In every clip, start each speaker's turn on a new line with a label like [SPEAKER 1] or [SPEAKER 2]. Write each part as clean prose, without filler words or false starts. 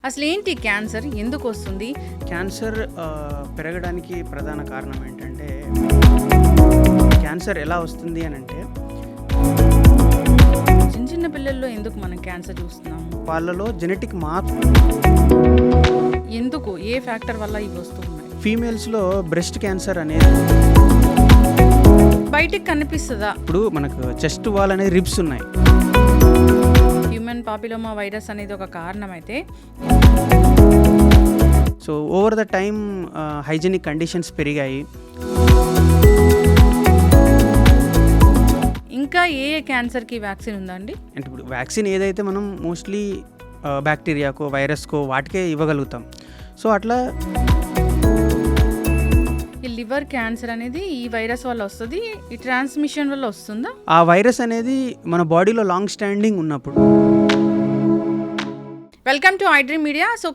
[SPEAKER 1] అసలు ఏంటి క్యాన్సర్, ఎందుకు వస్తుంది?
[SPEAKER 2] క్యాన్సర్ పెరగడానికి ప్రధాన కారణం ఏంటంటే, క్యాన్సర్ ఎలా వస్తుంది అని అంటే,
[SPEAKER 1] చిన్న చిన్న పిల్లల్లో ఎందుకు మనం క్యాన్సర్ చూస్తున్నాము?
[SPEAKER 2] వాళ్ళలో జెనెటిక్ మార్పు.
[SPEAKER 1] ఎందుకు, ఏ ఫ్యాక్టర్ వల్ల ఇవి వస్తున్నాయి?
[SPEAKER 2] ఫీమేల్స్లో బ్రెస్ట్ క్యాన్సర్ అనేది
[SPEAKER 1] బయటికి కనిపిస్తుందా?
[SPEAKER 2] ఇప్పుడు మనకు చెస్ట్ వాల్ అనేది రిబ్స్ ఉన్నాయి.
[SPEAKER 1] హ్యూమన్ పాపిలోమా వైరస్ అనేది ఒక కారణం అయితే,
[SPEAKER 2] so over the time hygienic conditions పెరిగాయి.
[SPEAKER 1] ఇంకా ఏ క్యాన్సర్కి వ్యాక్సిన్ ఉందండి?
[SPEAKER 2] అంటే ఇప్పుడు వ్యాక్సిన్ ఏదైతే మనం మోస్ట్లీ బ్యాక్టీరియాకో వైరస్కో వాటికే ఇవ్వగలుగుతాం. సో అట్లా
[SPEAKER 1] ఈ లివర్ క్యాన్సర్ అనేది ఈ వైరస్ వల్ల వస్తుంది, ఈ ట్రాన్స్మిషన్ వల్ల వస్తుందా?
[SPEAKER 2] ఆ వైరస్ అనేది మన బాడీలో లాంగ్ స్టాండింగ్ ఉన్నప్పుడు.
[SPEAKER 1] Welcome to iDream media. So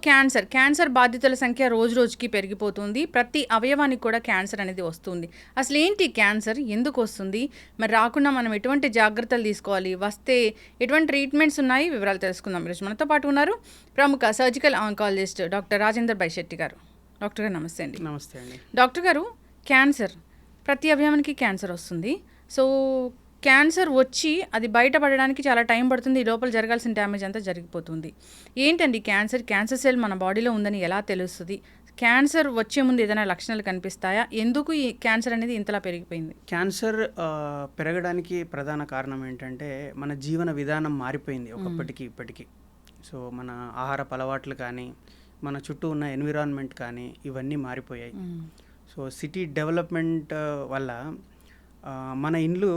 [SPEAKER 1] cancer బాధితుల సంఖ్య రోజు రోజుకి పెరిగిపోతుంది. ప్రతి అవయవానికి కూడా క్యాన్సర్ అనేది వస్తుంది. అసలు ఏంటి క్యాన్సర్, ఎందుకు వస్తుంది, మరి రాకుండా మనం ఎటువంటి జాగ్రత్తలు తీసుకోవాలి, వస్తే ఎటువంటి ట్రీట్మెంట్స్ ఉన్నాయి, వివరాలు తెలుసుకుందాం. ఈరోజు మనతో పాటు ఉన్నారు ప్రముఖ సర్జికల్ ఆంకాలజిస్ట్ డాక్టర్ రాజేందర్ బైశెట్టి గారు. డాక్టర్ గారు నమస్తే అండి.
[SPEAKER 2] నమస్తే అండి.
[SPEAKER 1] డాక్టర్ గారు, క్యాన్సర్ ప్రతి అవయవానికి క్యాన్సర్ వస్తుంది. సో క్యాన్సర్ వచ్చి అది బయటపడడానికి చాలా టైం పడుతుంది. ఈ లోపల జరగాల్సిన డ్యామేజ్ అంతా జరిగిపోతుంది. ఏంటండి క్యాన్సర్ సెల్ మన బాడీలో ఉందని ఎలా తెలుస్తుంది? క్యాన్సర్ వచ్చే ముందు ఏదైనా లక్షణాలు కనిపిస్తాయా? ఎందుకు ఈ క్యాన్సర్ అనేది ఇంతలా పెరిగిపోయింది?
[SPEAKER 2] క్యాన్సర్ పెరగడానికి ప్రధాన కారణం ఏంటంటే, మన జీవన విధానం మారిపోయింది ఒకప్పటికి ఇప్పటికీ. సో మన ఆహారపు అలవాట్లు కానీ, మన చుట్టూ ఉన్న ఎన్విరాన్మెంట్ కానీ ఇవన్నీ మారిపోయాయి. సో సిటీ డెవలప్మెంట్ వల్ల మన ఇండ్లు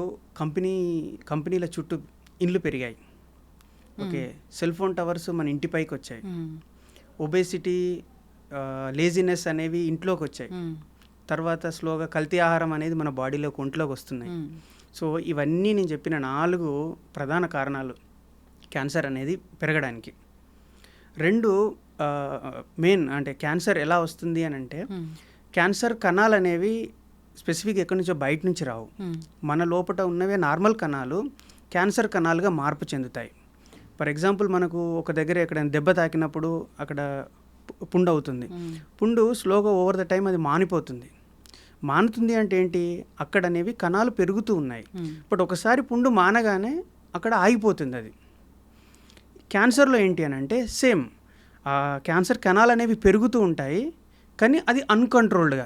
[SPEAKER 2] కంపెనీల చుట్టూ ఇండ్లు పెరిగాయి. ఓకే, సెల్ ఫోన్ టవర్స్ మన ఇంటి పైకి వచ్చాయి. ఒబేసిటీ, లేజినెస్ అనేవి ఇంట్లోకి వచ్చాయి. తర్వాత స్లోగా కల్తీ ఆహారం అనేది మన బాడీలోకి ఒంట్లోకి వస్తున్నాయి. సో ఇవన్నీ నేను చెప్పిన 4 ప్రధాన కారణాలు క్యాన్సర్ అనేది పెరగడానికి. 2 మెయిన్ అంటే క్యాన్సర్ ఎలా వస్తుంది అని అంటే, క్యాన్సర్ కణాలు అనేవి స్పెసిఫిక్ ఎక్కడి నుంచో బయట నుంచి రావు. మన లోపల ఉన్నవే నార్మల్ కణాలు క్యాన్సర్ కణాలుగా మార్పు చెందుతాయి. ఫర్ ఎగ్జాంపుల్, మనకు ఒక దగ్గర ఎక్కడైనా దెబ్బ తాకినప్పుడు అక్కడ పుండు అవుతుంది. పుండు స్లోగా ఓవర్ ద టైం అది మానుతుంది అంటే ఏంటి, అక్కడ అనేవి కణాలు పెరుగుతూ ఉన్నాయి. బట్ ఒకసారి పుండు మానగానే అక్కడ ఆగిపోతుంది అది. క్యాన్సర్లో ఏంటి అని అంటే సేమ్, క్యాన్సర్ కణాలు అనేవి పెరుగుతూ ఉంటాయి, కానీ అది అన్కంట్రోల్డ్గా.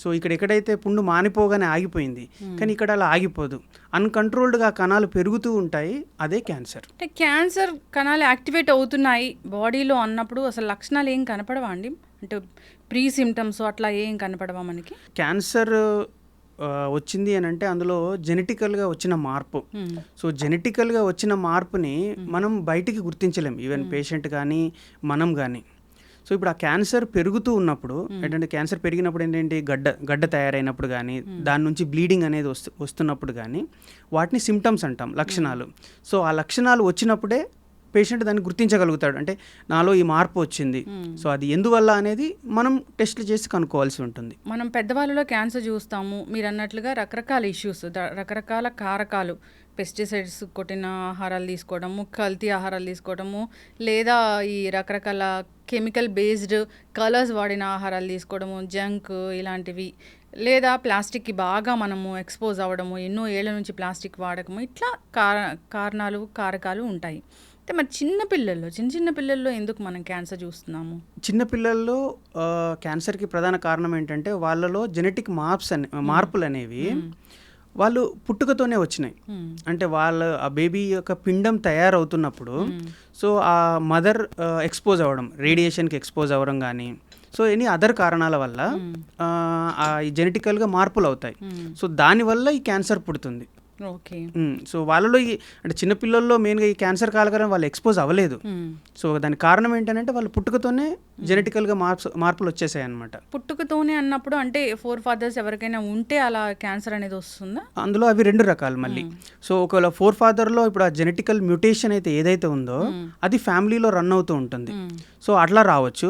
[SPEAKER 2] సో ఎక్కడైతే పుండు మానిపోగానే ఆగిపోయింది, కానీ ఇక్కడ అలా ఆగిపోదు, అన్కంట్రోల్డ్గా కణాలు పెరుగుతూ ఉంటాయి. అదే క్యాన్సర్.
[SPEAKER 1] అంటే క్యాన్సర్ కణాలు యాక్టివేట్ అవుతున్నాయి బాడీలో అన్నప్పుడు అసలు లక్షణాలు ఏం కనపడవా అండి? అంటే ప్రీ సిమ్టమ్స్ అట్లా ఏం కనపడవా మనకి?
[SPEAKER 2] క్యాన్సర్ వచ్చింది అని అంటే అందులో జెనెటికల్గా వచ్చిన మార్పు. సో జెనెటికల్గా వచ్చిన మార్పుని మనం బయటికి గుర్తించలేం, ఈవెన్ పేషెంట్ కానీ మనం కానీ. సో ఇప్పుడు ఆ క్యాన్సర్ పెరుగుతూ ఉన్నప్పుడు ఏంటంటే, క్యాన్సర్ పెరిగినప్పుడు ఏంటంటే గడ్డ తయారైనప్పుడు కానీ, దాని నుంచి బ్లీడింగ్ అనేది వస్తున్నప్పుడు కానీ వాటిని సిమ్టమ్స్ అంటాం, లక్షణాలు. సో ఆ లక్షణాలు వచ్చినప్పుడే పేషెంట్ దాన్ని గుర్తించగలుగుతాడు, అంటే నాలో ఈ మార్పు వచ్చింది. సో అది ఎందువల్ల అనేది మనం టెస్ట్లు చేసి కనుక్కోవాల్సి ఉంటుంది.
[SPEAKER 1] మనం పెద్దవాళ్ళలో క్యాన్సర్ చూస్తాము, మీరు అన్నట్లుగా రకరకాల ఇష్యూస్, రకరకాల కారకాలు, పెస్టిసైడ్స్ కొట్టిన ఆహారాలు తీసుకోవడము, కల్తీ ఆహారాలు తీసుకోవడము, లేదా ఈ రకరకాల కెమికల్ బేస్డ్ కలర్స్ వాడిన ఆహారాలు తీసుకోవడము, జంక్ ఇలాంటివి, లేదా ప్లాస్టిక్కి బాగా మనము ఎక్స్పోజ్ అవ్వడము, ఎన్నో ఏళ్ల నుంచి ప్లాస్టిక్ వాడకము, ఇట్లా కారకాలు ఉంటాయి. అంటే మరి చిన్న పిల్లల్లో ఎందుకు మనం క్యాన్సర్ చూస్తున్నాము?
[SPEAKER 2] చిన్నపిల్లల్లో క్యాన్సర్కి ప్రధాన కారణం ఏంటంటే, వాళ్ళలో జెనెటిక్ మార్పులు అనేవి వాళ్ళు పుట్టుకతోనే వచ్చినాయి. అంటే ఆ బేబీ యొక్క పిండం తయారవుతున్నప్పుడు సో ఆ మదర్ ఎక్స్పోజ్ అవ్వడం, రేడియేషన్కి ఎక్స్పోజ్ అవ్వడం కానీ, సో ఎనీ అదర్ కారణాల వల్ల జెనెటికల్గా మార్పులు అవుతాయి. సో దానివల్ల ఈ క్యాన్సర్ పుడుతుంది.
[SPEAKER 1] ఓకే.
[SPEAKER 2] సో వాళ్ళలో అంటే చిన్నపిల్లల్లో మెయిన్గా ఈ క్యాన్సర్ కాలకరం వాళ్ళు ఎక్స్పోజ్ అవ్వలేదు. సో దానికి కారణం ఏంటంటే వాళ్ళు పుట్టుకతోనే జెనెటికల్గా మార్పులు వచ్చేసాయి అనమాట.
[SPEAKER 1] పుట్టుకతోనే అన్నప్పుడు అంటే 4 fathers ఎవరికైనా ఉంటే అలా క్యాన్సర్ అనేది వస్తుందా?
[SPEAKER 2] అందులో అవి 2 రకాలు మళ్ళీ. సో ఒకవేళ 4 fatherలో ఇప్పుడు ఆ జెనెటికల్ మ్యూటేషన్ అయితే ఏదైతే ఉందో అది ఫ్యామిలీలో రన్ అవుతూ ఉంటుంది. సో అట్లా రావచ్చు.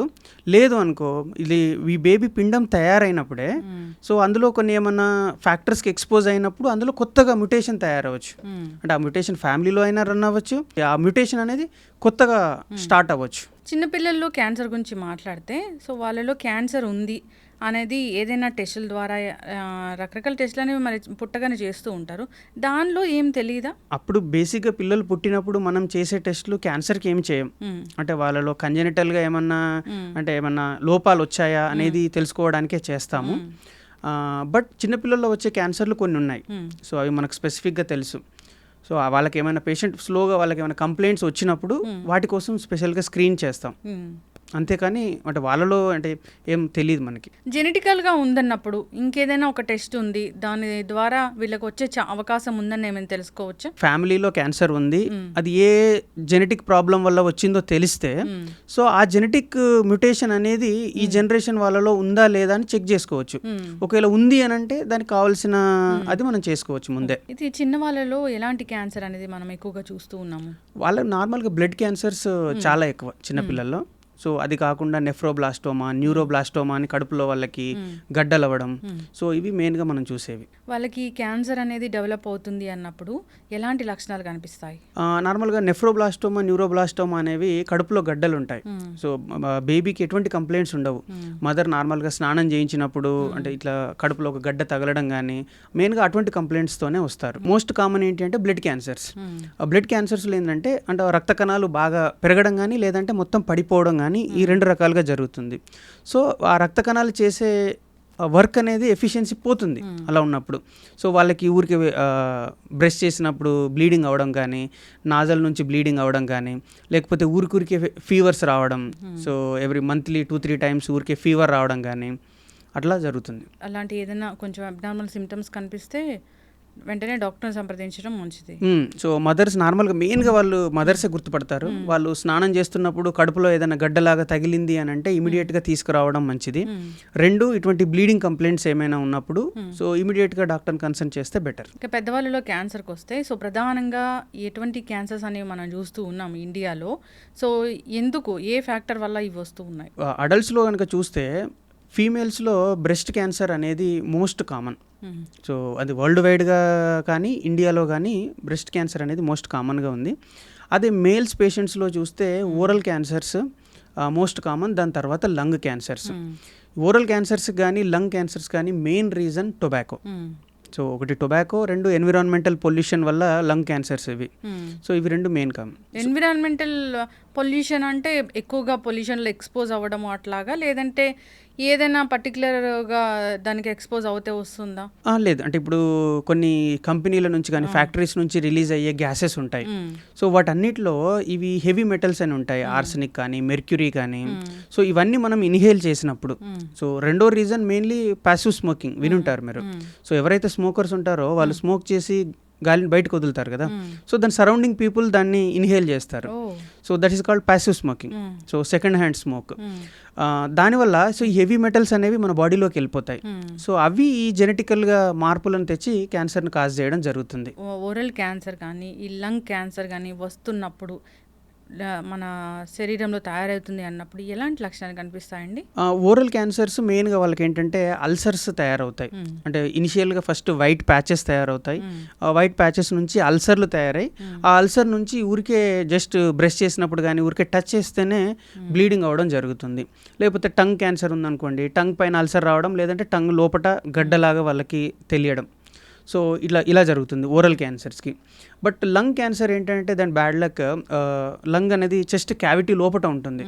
[SPEAKER 2] లేదు అనుకో, ఇది ఈ బేబీ పిండం తయారైనప్పుడే సో అందులో కొన్ని ఏమన్నా ఫ్యాక్టర్స్కి ఎక్స్పోజ్ అయినప్పుడు అందులో కొత్తగా మ్యూటేషన్ మ్యుటేషన్ తయారవ్వచ్చు. అంటే ఆ మ్యుటేషన్ ఫ్యామిలీలో అయినా రన్ అవ్వచ్చు, ఆ మ్యుటేషన్ అనేది కొత్తగా స్టార్ట్ అవ్వచ్చు.
[SPEAKER 1] చిన్నపిల్లల్లో క్యాన్సర్ గురించి మాట్లాడితే సో వాళ్ళలో క్యాన్సర్ ఉంది అనేది ఏదైనా టెస్టుల ద్వారా రకరకాల టెస్టులు అనేవి మరి పుట్టగానే చేస్తూ ఉంటారు. దానిలో ఏం తెలియదా?
[SPEAKER 2] అప్పుడు బేసిక్గా పిల్లలు పుట్టినప్పుడు మనం చేసే టెస్టులు క్యాన్సర్కి ఏమి చేయం. అంటే వాళ్ళలో కంజెనిటల్గా ఏమన్నా అంటే ఏమన్నా లోపాలు వచ్చాయా అనేది తెలుసుకోవడానికే చేస్తాము. బట్ చిన్నపిల్లల్లో వచ్చే క్యాన్సర్లు కొన్ని ఉన్నాయి. సో అవి మనకు స్పెసిఫిక్గా తెలుసు. సో వాళ్ళకి ఏమైనా స్లోగా వాళ్ళకి ఏమైనా కంప్లైంట్స్ వచ్చినప్పుడు వాటి కోసం స్పెషల్గా స్క్రీన్ చేస్తాం. అంతేకాని అంటే వాళ్ళలో అంటే ఏం తెలియదు మనకి.
[SPEAKER 1] జెనెటికల్గా ఉందన్నప్పుడు ఇంకేదైనా ఒక టెస్ట్ ఉంది, దాని ద్వారా వీళ్ళకి వచ్చే అవకాశం ఉందని ఏమైనా తెలుసుకోవచ్చా?
[SPEAKER 2] ఫ్యామిలీలో క్యాన్సర్ ఉంది, అది ఏ జెనెటిక్ ప్రాబ్లం వల్ల వచ్చిందో తెలిస్తే సో ఆ జెనెటిక్ మ్యుటేషన్ అనేది ఈ జనరేషన్ వాళ్ళలో ఉందా లేదా అని చెక్ చేసుకోవచ్చు. ఒకవేళ ఉంది అని అంటే దానికి కావాల్సిన అది మనం చేసుకోవచ్చు ముందే.
[SPEAKER 1] ఇది చిన్న వాళ్ళలో ఎలాంటి క్యాన్సర్ అనేది మనం ఎక్కువగా చూస్తూ ఉన్నాము?
[SPEAKER 2] వాళ్ళకి నార్మల్గా బ్లడ్ క్యాన్సర్స్ చాలా ఎక్కువ చిన్నపిల్లల్లో. సో అది కాకుండా నెఫ్రోబ్లాస్టోమా, న్యూరోబ్లాస్టోమా అని కడుపులో వాళ్ళకి గడ్డలు అవ్వడం. సో ఇవి మెయిన్గా మనం చూసేవి.
[SPEAKER 1] వాళ్ళకి క్యాన్సర్ అనేది డెవలప్ అవుతుంది అన్నప్పుడు ఎలాంటి లక్షణాలు కనిపిస్తాయి?
[SPEAKER 2] నార్మల్గా నెఫ్రోబ్లాస్టోమా, న్యూరోబ్లాస్టోమా అనేవి కడుపులో గడ్డలు ఉంటాయి. సో బేబీకి ఎటువంటి కంప్లైంట్స్ ఉండవు. మదర్ నార్మల్గా స్నానం చేయించినప్పుడు అంటే ఇట్లా కడుపులో ఒక గడ్డ తగలడం కానీ మెయిన్గా అటువంటి కంప్లైంట్స్తోనే వస్తారు. మోస్ట్ కామన్ ఏంటి అంటే బ్లడ్ క్యాన్సర్స్. బ్లడ్ క్యాన్సర్స్లో ఏంటంటే అంటే రక్త కణాలు బాగా పెరగడం కానీ లేదంటే మొత్తం పడిపోవడం కానీ ఈ రెండు రకాలుగా జరుగుతుంది. సో ఆ రక్త కణాలు చేసే వర్క్ అనేది ఎఫిషియన్సీ పోతుంది అలా ఉన్నప్పుడు. సో వాళ్ళకి ఊరికి బ్రష్ చేసినప్పుడు బ్లీడింగ్ అవ్వడం కానీ, నాజల్ నుంచి బ్లీడింగ్ అవ్వడం కానీ, లేకపోతే ఊరికే ఫీవర్స్ రావడం. సో ఎవ్రీ మంత్లీ 2-3 టైమ్స్ ఊరికే ఫీవర్ రావడం కానీ అట్లా జరుగుతుంది.
[SPEAKER 1] అలాంటి ఏదైనా కొంచెం అబ్నార్మల్ సిమ్టమ్స్ కనిపిస్తే వెంటనే డాక్టర్ని సంప్రదించడం మంచిది.
[SPEAKER 2] సో మదర్స్ నార్మల్గా మెయిన్గా వాళ్ళు మదర్సే గుర్తుపడతారు. వాళ్ళు స్నానం చేస్తున్నప్పుడు కడుపులో ఏదైనా గడ్డలాగా తగిలింది అని అంటే ఇమీడియట్గా తీసుకురావడం మంచిది. రెండు ఇటువంటి బ్లీడింగ్ కంప్లైంట్స్ ఏమైనా ఉన్నప్పుడు సో ఇమీడియట్గా డాక్టర్ని కన్సల్ట్ చేస్తే బెటర్.
[SPEAKER 1] ఇంకా పెద్దవాళ్ళలో క్యాన్సర్కి వస్తే సో ప్రధానంగా ఎటువంటి క్యాన్సర్స్ అనేవి మనం చూస్తూ ఉన్నాం ఇండియాలో. సో ఎందుకు, ఏ ఫ్యాక్టర్ వల్ల ఇవి వస్తూ ఉన్నాయి?
[SPEAKER 2] అడల్ట్స్లో కనుక చూస్తే ఫీమేల్స్లో బ్రెస్ట్ క్యాన్సర్ అనేది మోస్ట్ కామన్. సో అది వరల్డ్ వైడ్గా కానీ ఇండియాలో కానీ బ్రెస్ట్ క్యాన్సర్ అనేది మోస్ట్ కామన్గా ఉంది. అదే మేల్స్ పేషెంట్స్లో చూస్తే ఓరల్ క్యాన్సర్స్ మోస్ట్ కామన్, దాని తర్వాత లంగ్ క్యాన్సర్స్. ఓరల్ క్యాన్సర్స్ కానీ లంగ్ క్యాన్సర్స్ కానీ మెయిన్ రీజన్ టొబాకో. సో ఒకటి టొబాకో, రెండు ఎన్విరాన్మెంటల్ పొల్యూషన్ వల్ల లంగ్ క్యాన్సర్స్ ఇవి. సో ఇవి రెండు మెయిన్ కామన్.
[SPEAKER 1] ఎన్విరాన్మెంటల్ పొల్యూషన్ అంటే ఎక్కువగా పొల్యూషన్లో ఎక్స్పోజ్ అవ్వడం అట్లాగా, లేదంటే ఏదైనా పర్టికులర్గా దానికి ఎక్స్పోజ్ అవుతే వస్తుందా?
[SPEAKER 2] లేదు, అంటే ఇప్పుడు కొన్ని కంపెనీల నుంచి కానీ ఫ్యాక్టరీస్ నుంచి రిలీజ్ అయ్యే గ్యాసెస్ ఉంటాయి. సో వాటన్నిటిలో ఇవి హెవీ మెటల్స్ అని ఉంటాయి, ఆర్సెనిక్ కానీ మెర్క్యూరీ కానీ. సో ఇవన్నీ మనం ఇన్హేల్ చేసినప్పుడు. సో రెండో రీజన్ మెయిన్లీ ప్యాసివ్ స్మోకింగ్, వినుంటారు మీరు. సో ఎవరైతే స్మోకర్స్ ఉంటారో వాళ్ళు స్మోక్ చేసి గాలిని బయటకు వదులుతారు కదా. సో దాని సరౌండింగ్ పీపుల్ దాన్ని ఇన్హేల్ చేస్తారు. So that is called passive smoking. So second hand smoke. దానివల్ల సో ఈ హెవీ మెటల్స్ అనేవి మన బాడీలోకి వెళ్ళిపోతాయి. సో అవి ఈ జెనెటికల్గా మార్పులను తెచ్చి క్యాన్సర్ని కాజ్ చేయడం జరుగుతుంది.
[SPEAKER 1] ఓరల్ క్యాన్సర్ కానీ ఈ లంగ్ క్యాన్సర్ కానీ వస్తున్నప్పుడు మన శరీరంలో తయారవుతుంది అన్నప్పుడు ఎలాంటి లక్షణాలు కనిపిస్తాయండి?
[SPEAKER 2] ఓరల్ క్యాన్సర్స్ మెయిన్గా వాళ్ళకి ఏంటంటే అల్సర్స్ తయారవుతాయి. అంటే ఇనిషియల్గా ఫస్ట్ వైట్ ప్యాచెస్ తయారవుతాయి. ఆ వైట్ ప్యాచెస్ నుంచి అల్సర్లు తయారై ఆ అల్సర్ నుంచి ఊరికే జస్ట్ బ్రష్ చేసినప్పుడు కానీ ఊరికే టచ్ చేస్తేనే బ్లీడింగ్ అవ్వడం జరుగుతుంది. లేకపోతే టంగ్ క్యాన్సర్ ఉందనుకోండి, టంగ్ పైన అల్సర్ రావడం, లేదంటే టంగ్ లోపట గడ్డలాగా వాళ్ళకి తెలియడం. సో ఇలా జరుగుతుంది ఓరల్ క్యాన్సర్స్కి. బట్ లంగ్ క్యాన్సర్ ఏంటంటే దాని బ్యాడ్ లక్, లంగ్ అనేది చెస్ట్ క్యావిటీ లోపట ఉంటుంది.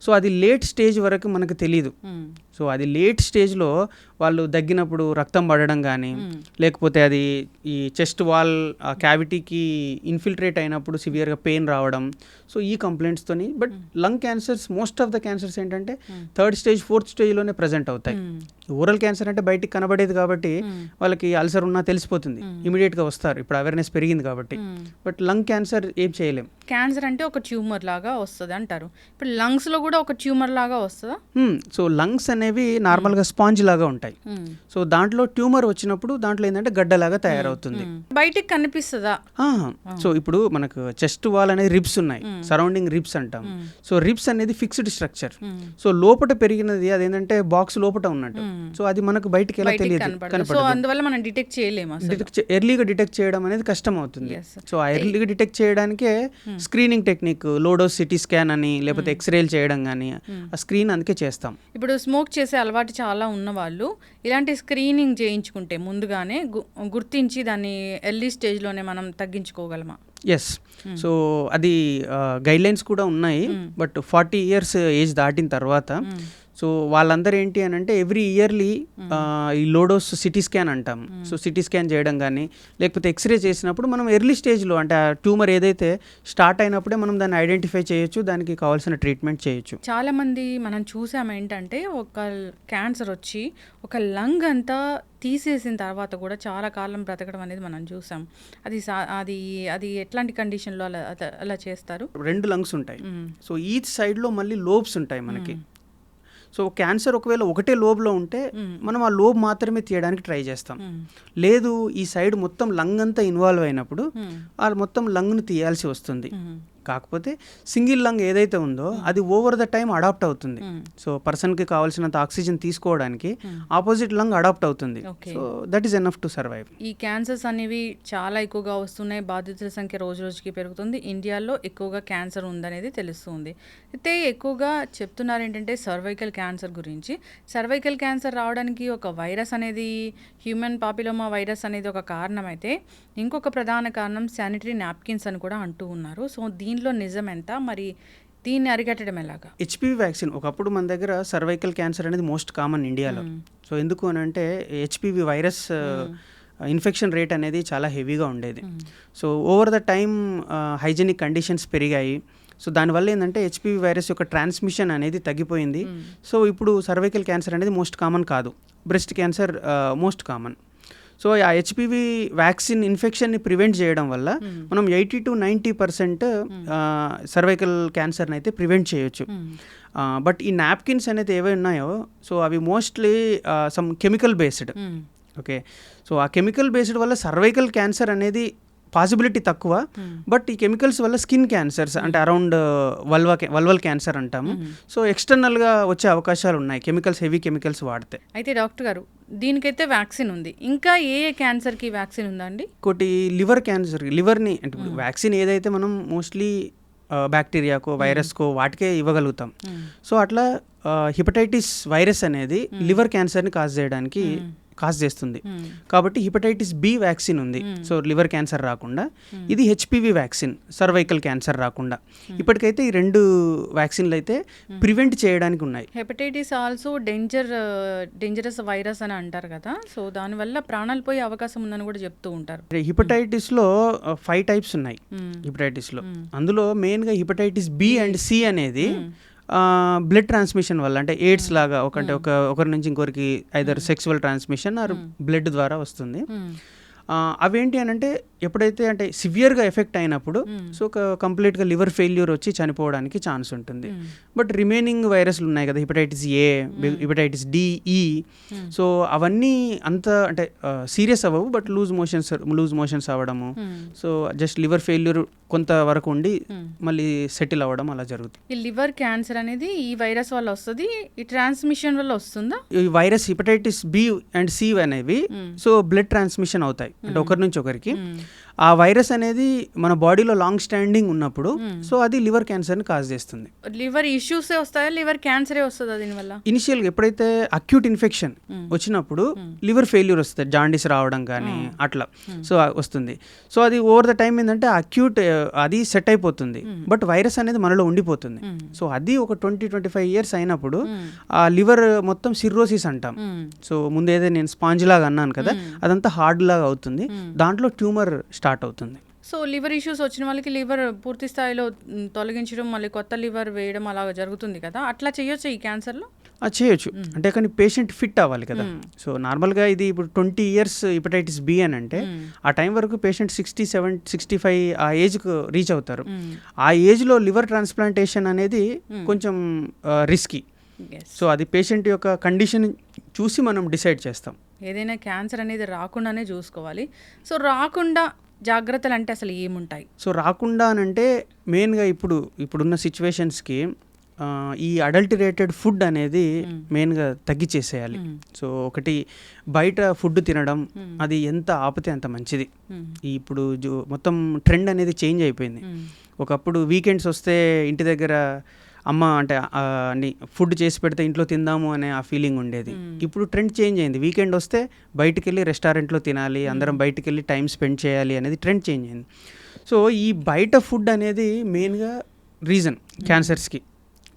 [SPEAKER 2] సో అది లేట్ స్టేజ్ వరకు మనకు తెలీదు. సో అది లేట్ స్టేజ్లో వాళ్ళు దగ్గినప్పుడు రక్తం పడడం కానీ, లేకపోతే అది ఈ చెస్ట్ వాల్ క్యావిటీకి ఇన్ఫిల్ట్రేట్ అయినప్పుడు సివియర్గా పెయిన్ రావడం. సో ఈ కంప్లైంట్స్తోని. But lung cancers most of the cancers ఏంటంటే 3rd స్టేజ్ 4th స్టేజ్లోనే ప్రజెంట్ అవుతాయి. ఓరల్ క్యాన్సర్ అంటే బయటికి కనబడేది కాబట్టి వాళ్ళకి అల్సర్ ఉన్నా తెలిసిపోతుంది, ఇమీడియట్గా వస్తారు, ఇప్పుడు అవేర్నెస్ పెరిగింది కాబట్టి. బట్ లంగ్ క్యాన్సర్ ఏం చేయలేం.
[SPEAKER 1] క్యాన్సర్ అంటే ఒక ట్యూమర్ లాగా వస్తుంది అంటారు. ఇప్పుడు లంగ్స్లో కూడా ఒక ట్యూమర్ లాగా వస్తుందా?
[SPEAKER 2] సో లంగ్స్ అనేవి నార్మల్గా స్పాంజ్ లాగా ఉంటాయి. సో దాంట్లో ట్యూమర్ వచ్చినప్పుడు దాంట్లో ఏంటంటే గడ్డలాగా తయారవుతుంది.
[SPEAKER 1] బయటికి కనిపిస్తుందా?
[SPEAKER 2] సో ఇప్పుడు మనకు చెస్ట్ వాల్ అనేది రిబ్స్ ఉన్నాయి, సరౌండింగ్ రిబ్స్ అంటాం. సో రిబ్స్ అనేది ఫిక్స్డ్ స్ట్రక్చర్. సో లోపల పెరిగినది అదేంటంటే బాక్స్ లోపల ఉన్నట్టు. సో అది మనకు బయటికి ఎలా తెలియదు,
[SPEAKER 1] సో అందువల్ల మనం డిటెక్ట్ చేయలేము.
[SPEAKER 2] ఎర్లీగా డిటెక్ట్ చేయడం అనేది కష్టం అవుతుంది. సో ఆ ఎర్లీగా డిటెక్ట్ చేయడానికే స్క్రీనింగ్ టెక్నిక్, లోడోస్ సిటీ స్కాన్ అని లేకపోతే ఎక్స్రేలు చేయడం కానీ ఆ స్క్రీన్ అందుకే చేస్తాం.
[SPEAKER 1] ఇప్పుడు స్మోక్ చేసే అలవాటు చాలా ఉన్న వాళ్ళు ఇలాంటి స్క్రీనింగ్ చేయించుకుంటే ముందుగానే గుర్తించి దాన్ని ఎర్లీ స్టేజ్లోనే మనం తగ్గించుకోగలమా?
[SPEAKER 2] ఎస్. సో అది గైడ్లైన్స్ కూడా ఉన్నాయి. బట్ 40 years ఏజ్ దాటిన తర్వాత సో వాళ్ళందరూ ఏంటి అని అంటే ఎవ్రీ ఇయర్లీ ఈ లోడోస్ సిటీ స్కాన్ అంటాం. సో సిటీ స్కాన్ చేయడం కానీ లేకపోతే ఎక్స్రే చేసినప్పుడు మనం ఎర్లీ స్టేజ్లో అంటే ఆ ట్యూమర్ ఏదైతే స్టార్ట్ అయినప్పుడే మనం దాన్ని ఐడెంటిఫై చేయొచ్చు, దానికి కావాల్సిన ట్రీట్మెంట్ చేయొచ్చు.
[SPEAKER 1] చాలామంది మనం చూసాము ఏంటంటే ఒక క్యాన్సర్ వచ్చి ఒక లంగ్ అంతా తీసేసిన తర్వాత కూడా చాలా కాలం బ్రతకడం అనేది మనం చూసాం. అది అది అది ఎట్లాంటి కండిషన్లో అలా చేస్తారు?
[SPEAKER 2] 2 లంగ్స్ ఉంటాయి. సో ఈచ్ సైడ్లో మళ్ళీ లోబ్స్ ఉంటాయి మనకి. సో క్యాన్సర్ ఒకవేళ ఒకటే లోబ్లో ఉంటే మనం ఆ లోబ్ మాత్రమే తీయడానికి ట్రై చేస్తాం. లేదు ఈ సైడ్ మొత్తం లంగ్ అంతా ఇన్వాల్వ్ అయినప్పుడు ఆ మొత్తం లంగ్ను తీయాల్సి వస్తుంది. కాకపోతే సింగిల్ లంగ్ ఏదైతే ఉందో అది ఓవర్ ద టైం అడాప్ట్ అవుతుంది. సో పర్సన్కి కావాల్సినంత ఆక్సిజన్ తీసుకోవడానికి ఆపోజిట్ లంగ్ అడాప్ట్ అవుతుంది. So that is enough to survive.
[SPEAKER 1] ఈ క్యాన్సర్స్ అనేవి చాలా ఎక్కువగా వస్తున్నాయి, బాధితుల సంఖ్య రోజు రోజుకి పెరుగుతుంది. ఇండియాలో ఎక్కువగా క్యాన్సర్ ఉందనేది తెలుస్తుంది. అయితే ఎక్కువగా చెప్తున్నారు ఏంటంటే సర్వైకల్ క్యాన్సర్ గురించి. సర్వైకల్ క్యాన్సర్ రావడానికి ఒక వైరస్ అనేది, హ్యూమన్ పాపిలోమా వైరస్ అనేది ఒక కారణం అయితే ఇంకొక ప్రధాన కారణం శానిటరీ నాప్కిన్స్ అని కూడా అంటూ ఉన్నారు. సో దీనిలో నిజం ఎంత, మరి దీన్ని అరికట్టడం ఎలాగా?
[SPEAKER 2] హెచ్పివి వ్యాక్సిన్ ఒకప్పుడు మన దగ్గర సర్వైకల్ క్యాన్సర్ అనేది మోస్ట్ కామన్ ఇండియాలో. సో ఎందుకు అని అంటే హెచ్పివి వైరస్ ఇన్ఫెక్షన్ రేట్ అనేది చాలా హెవీగా ఉండేది. So over the time hygienic conditions పెరిగాయి. సో దానివల్ల ఏంటంటే హెచ్పివి వైరస్ యొక్క ట్రాన్స్మిషన్ అనేది తగ్గిపోయింది. సో ఇప్పుడు సర్వైకల్ క్యాన్సర్ అనేది మోస్ట్ కామన్ కాదు, breast cancer most common. So ఆ హెచ్పివి వ్యాక్సిన్ ఇన్ఫెక్షన్ని ప్రివెంట్ చేయడం వల్ల మనం 80 to 90% సర్వైకల్ క్యాన్సర్ని అయితే ప్రివెంట్ చేయొచ్చు. బట్ ఈ నాప్కిన్స్ అనేది ఏవై ఉన్నాయో సో అవి mostly some chemical based. Okay, so ఆ కెమికల్ బేస్డ్ వల్ల సర్వైకల్ క్యాన్సర్ అనేది పాసిబిలిటీ తక్కువ. బట్ ఈ కెమికల్స్ వల్ల స్కిన్ క్యాన్సర్స్ అంటే అరౌండ్ వల్వల్ క్యాన్సర్ అంటాము. సో ఎక్స్టర్నల్గా వచ్చే అవకాశాలు ఉన్నాయి కెమికల్స్, హెవీ కెమికల్స్ వాడితే.
[SPEAKER 1] అయితే డాక్టర్ గారు దీనికైతే వ్యాక్సిన్ ఉంది, ఇంకా ఏ క్యాన్సర్కి వ్యాక్సిన్ ఉందండి?
[SPEAKER 2] ఒకటి లివర్ క్యాన్సర్. లివర్ని అంటే వ్యాక్సిన్ ఏదైతే మనం మోస్ట్లీ బ్యాక్టీరియాకో వైరస్కో వాటికే ఇవ్వగలుగుతాం. సో అట్లా హిపటైటిస్ వైరస్ అనేది లివర్ క్యాన్సర్ని కాజ్ చేస్తుంది. కాబట్టి హిపటైటిస్ బి వ్యాక్సిన్ ఉంది. సో లివర్ క్యాన్సర్ రాకుండా. ఇది హెచ్పివి వ్యాక్సిన్, సర్వైకల్ క్యాన్సర్ రాకుండా. ఇప్పటికైతే ఈ 2 వ్యాక్సిన్లు అయితే ప్రివెంట్ చేయడానికి ఉన్నాయి.
[SPEAKER 1] హెపటైటిస్ ఆల్సో డేంజరస్ వైరస్ అని అంటారు కదా, సో దానివల్ల ప్రాణాలు పోయే అవకాశం ఉందని కూడా చెప్తూ ఉంటారు.
[SPEAKER 2] హిపటైటిస్లో 5 types ఉన్నాయి హిపటైటిస్లో. అందులో మెయిన్గా హిపటైటిస్ బి అండ్ సి అనేది బ్లడ్ ట్రాన్స్మిషన్ వల్ల, అంటే ఎయిడ్స్ లాగా ఒకరి నుంచి ఇంకొకరికి either sexual transmission or blood ద్వారా వస్తుంది. అవేంటి అని అంటే ఎప్పుడైతే అంటే సివియర్గా ఎఫెక్ట్ అయినప్పుడు సో కంప్లీట్గా లివర్ ఫెయిల్యూర్ వచ్చి చనిపోవడానికి ఛాన్స్ ఉంటుంది. బట్ రిమైనింగ్ వైరస్లు ఉన్నాయి కదా, హిపటైటిస్ ఏ, హిపటైటిస్ డి, ఈ, సో అవన్నీ అంత అంటే సీరియస్ అవ్వవు. బట్ లూజ్ మోషన్స్ అవ్వడము, సో జస్ట్ లివర్ ఫెయిల్యూర్ కొంతవరకు ఉండి మళ్ళీ సెటిల్ అవ్వడం అలా జరుగుతుంది.
[SPEAKER 1] ఈ లివర్ క్యాన్సర్ అనేది ఈ వైరస్ వల్ల వస్తుంది, ఈ ట్రాన్స్మిషన్ వల్ల వస్తుందా?
[SPEAKER 2] ఈ virus hepatitis B and C అనేవి సో బ్లడ్ ట్రాన్స్మిషన్ అవుతాయి అంటే ఒకరి నుంచి ఒకరికి. ఆ వైరస్ అనేది మన బాడీలో లాంగ్ స్టాండింగ్ ఉన్నప్పుడు సో అది లివర్ క్యాన్సర్ని కాజ్ చేస్తుంది.
[SPEAKER 1] లివర్ ఇష్యూసే వస్తాయా, లివర్ క్యాన్సరే వస్తుందా దీనివల్ల?
[SPEAKER 2] ఇనిషియల్గా ఎప్పుడైతే అక్యూట్ ఇన్ఫెక్షన్ వచ్చినప్పుడు లివర్ ఫెయిల్యూర్ వస్తుంది, జాండీస్ రావడం కానీ అట్లా సో వస్తుంది. సో అది ఓవర్ ద టైం ఏంటంటే అక్యూట్ అది సెట్ అయిపోతుంది, బట్ వైరస్ అనేది మనలో ఉండిపోతుంది. సో అది ఒక 20-25 years అయినప్పుడు ఆ లివర్ మొత్తం సిర్రోసిస్ అంటాం. సో ముందేదో నేను స్పాంజ్ లాగా అన్నాను కదా, అదంతా హార్డ్ లాగా అవుతుంది, దాంట్లో ట్యూమర్ స్టార్ట్ అవుతుంది.
[SPEAKER 1] సో లివర్ ఇష్యూస్ వచ్చిన వాళ్ళకి లివర్ పూర్తి స్థాయిలో తొలగించడం, మళ్ళీ కొత్త లివర్ వేయడం అలాగా జరుగుతుంది కదా, అట్లా చేయొచ్చు ఈ క్యాన్సర్లో?
[SPEAKER 2] చేయొచ్చు. అంటే కానీ పేషెంట్ ఫిట్ అవ్వాలి కదా. సో నార్మల్గా ఇది ఇప్పుడు 20 years హెపటైటిస్ బి అని అంటే ఆ టైం వరకు పేషెంట్ 67-65 ఆ ఏజ్కు రీచ్ అవుతారు. ఆ ఏజ్లో లివర్ ట్రాన్స్ప్లాంటేషన్ అనేది కొంచెం రిస్కీ. సో అది పేషెంట్ యొక్క కండిషన్ చూసి మనం డిసైడ్ చేస్తాం.
[SPEAKER 1] ఏదైనా క్యాన్సర్ అనేది రాకుండానే చూసుకోవాలి. సో రాకుండా జాగ్రత్తలు అంటే అసలు ఏముంటాయి?
[SPEAKER 2] సో రాకుండా అని అంటే మెయిన్గా ఇప్పుడున్న సిచ్యువేషన్స్కి ఈ అడల్టరేటెడ్ ఫుడ్ అనేది మెయిన్గా తగ్గిచేసేయాలి. సో ఒకటి బయట ఫుడ్ తినడం అది ఎంత ఆపితే అంత మంచిది. ఇప్పుడు మొత్తం ట్రెండ్ అనేది చేంజ్ అయిపోయింది. ఒకప్పుడు వీకెండ్స్ వస్తే ఇంటి దగ్గర అమ్మ అంటే ఫుడ్ చేసి పెడితే ఇంట్లో తిందాము అనే ఆ ఫీలింగ్ ఉండేది. ఇప్పుడు ట్రెండ్ చేంజ్ అయింది. వీకెండ్ వస్తే బయటికి వెళ్ళి రెస్టారెంట్లో తినాలి, అందరం బయటికి వెళ్ళి టైం స్పెండ్ చేయాలి అనేది ట్రెండ్ చేంజ్ అయింది. సో ఈ బయట ఫుడ్ అనేది మెయిన్గా రీజన్ క్యాన్సర్స్కి.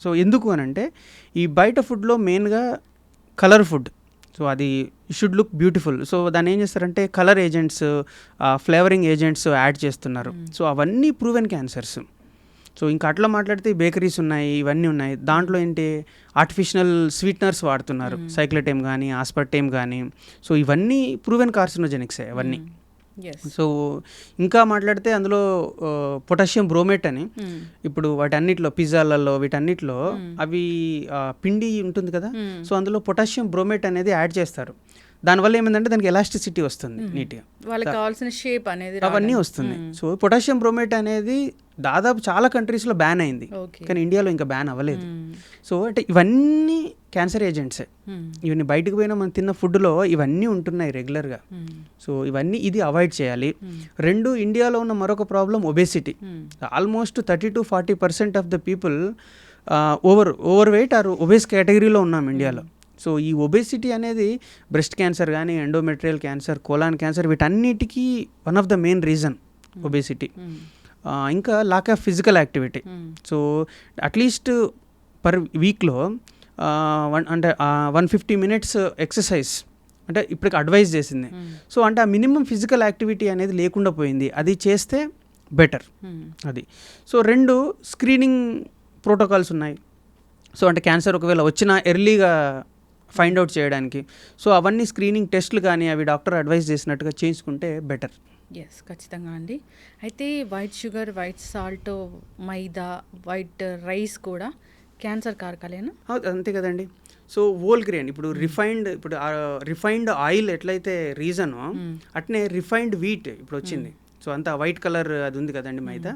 [SPEAKER 2] సో ఎందుకు అని అంటే ఈ బయట ఫుడ్లో మెయిన్గా కలర్ ఫుడ్. సో అది షుడ్ లుక్ బ్యూటిఫుల్. సో దాన్ని ఏం చేస్తారంటే colour agents, flavouring agents add చేస్తున్నారు. సో అవన్నీ ప్రూవెన్ క్యాన్సర్స్. సో ఇంకా అట్లా మాట్లాడితే బేకరీస్ ఉన్నాయి, ఇవన్నీ ఉన్నాయి. దాంట్లో ఏంటి ఆర్టిఫిషియల్ స్వీట్నర్స్ వాడుతున్నారు, సైక్లోటైమ్ కానీ ఆస్పర్టేమ్ కానీ. సో ఇవన్నీ ప్రూవెన్ కార్సినోజెనిక్సే అవన్నీ. సో ఇంకా మాట్లాడితే అందులో పొటాషియం బ్రోమేట్ అని ఇప్పుడు వాటన్నిటిలో పిజ్జాలలో వీటన్నిటిలో అవి పిండి ఉంటుంది కదా. సో అందులో పొటాషియం బ్రోమేట్ అనేది యాడ్ చేస్తారు. దానివల్ల ఏమైందంటే దానికి ఎలాస్టిసిటీ వస్తుంది, నీట్గా వాళ్ళకి
[SPEAKER 1] కావాల్సిన షేప్ అనేది
[SPEAKER 2] అవన్నీ వస్తుంది. సో పొటాషియం బ్రోమేట్ అనేది దాదాపు చాలా కంట్రీస్లో బ్యాన్ అయింది, కానీ ఇండియాలో ఇంకా బ్యాన్ అవ్వలేదు. సో అంటే ఇవన్నీ క్యాన్సర్ ఏజెంట్సే. ఇవన్నీ బయటకు పోయినా మనం తిన్న ఫుడ్లో ఇవన్నీ ఉంటున్నాయి రెగ్యులర్గా. సో ఇవన్నీ ఇది అవాయిడ్ చేయాలి. రెండు, ఇండియాలో ఉన్న మరొక problem obesity. Almost 30-40% of the people over weight or obese కేటగిరీలో ఉన్నాం ఇండియాలో. సో ఈ ఒబేసిటీ అనేది బ్రెస్ట్ క్యాన్సర్ కానీ, ఎండోమెట్రియల్ క్యాన్సర్, కోలాన్ క్యాన్సర్ వీటన్నిటికీ one of the main reason obesity. ఇంకా lack of physical activity. So at least per వీక్లో 150 minutes exercise అంటే ఇప్పటికి అడ్వైజ్ చేసింది. సో అంటే ఆ మినిమం ఫిజికల్ యాక్టివిటీ అనేది లేకుండా పోయింది, అది చేస్తే బెటర్ అది. సో రెండు, స్క్రీనింగ్ ప్రోటోకాల్స్ ఉన్నాయి. సో అంటే క్యాన్సర్ ఒకవేళ వచ్చినా ఎర్లీగా ఫైండ్ అవుట్ చేయడానికి. సో అవన్నీ స్క్రీనింగ్ టెస్ట్లు కానీ అవి డాక్టర్ అడ్వైజ్ చేసినట్టుగా చేసుకుంటే బెటర్.
[SPEAKER 1] ఎస్, ఖచ్చితంగా అండి. అయితే వైట్ షుగర్, వైట్ సాల్ట్, మైదా, వైట్ రైస్ కూడా క్యాన్సర్ కారకాలేనా?
[SPEAKER 2] అంతే కదండి. సో హోల్ గ్రెయిన్ ఇప్పుడు రిఫైన్డ్ ఆయిల్ ఎట్లయితే రీజనో అట్నే రిఫైన్డ్ వీట్ ఇప్పుడు వచ్చింది. సో అంతా వైట్ కలర్ అది ఉంది కదండి మైదా.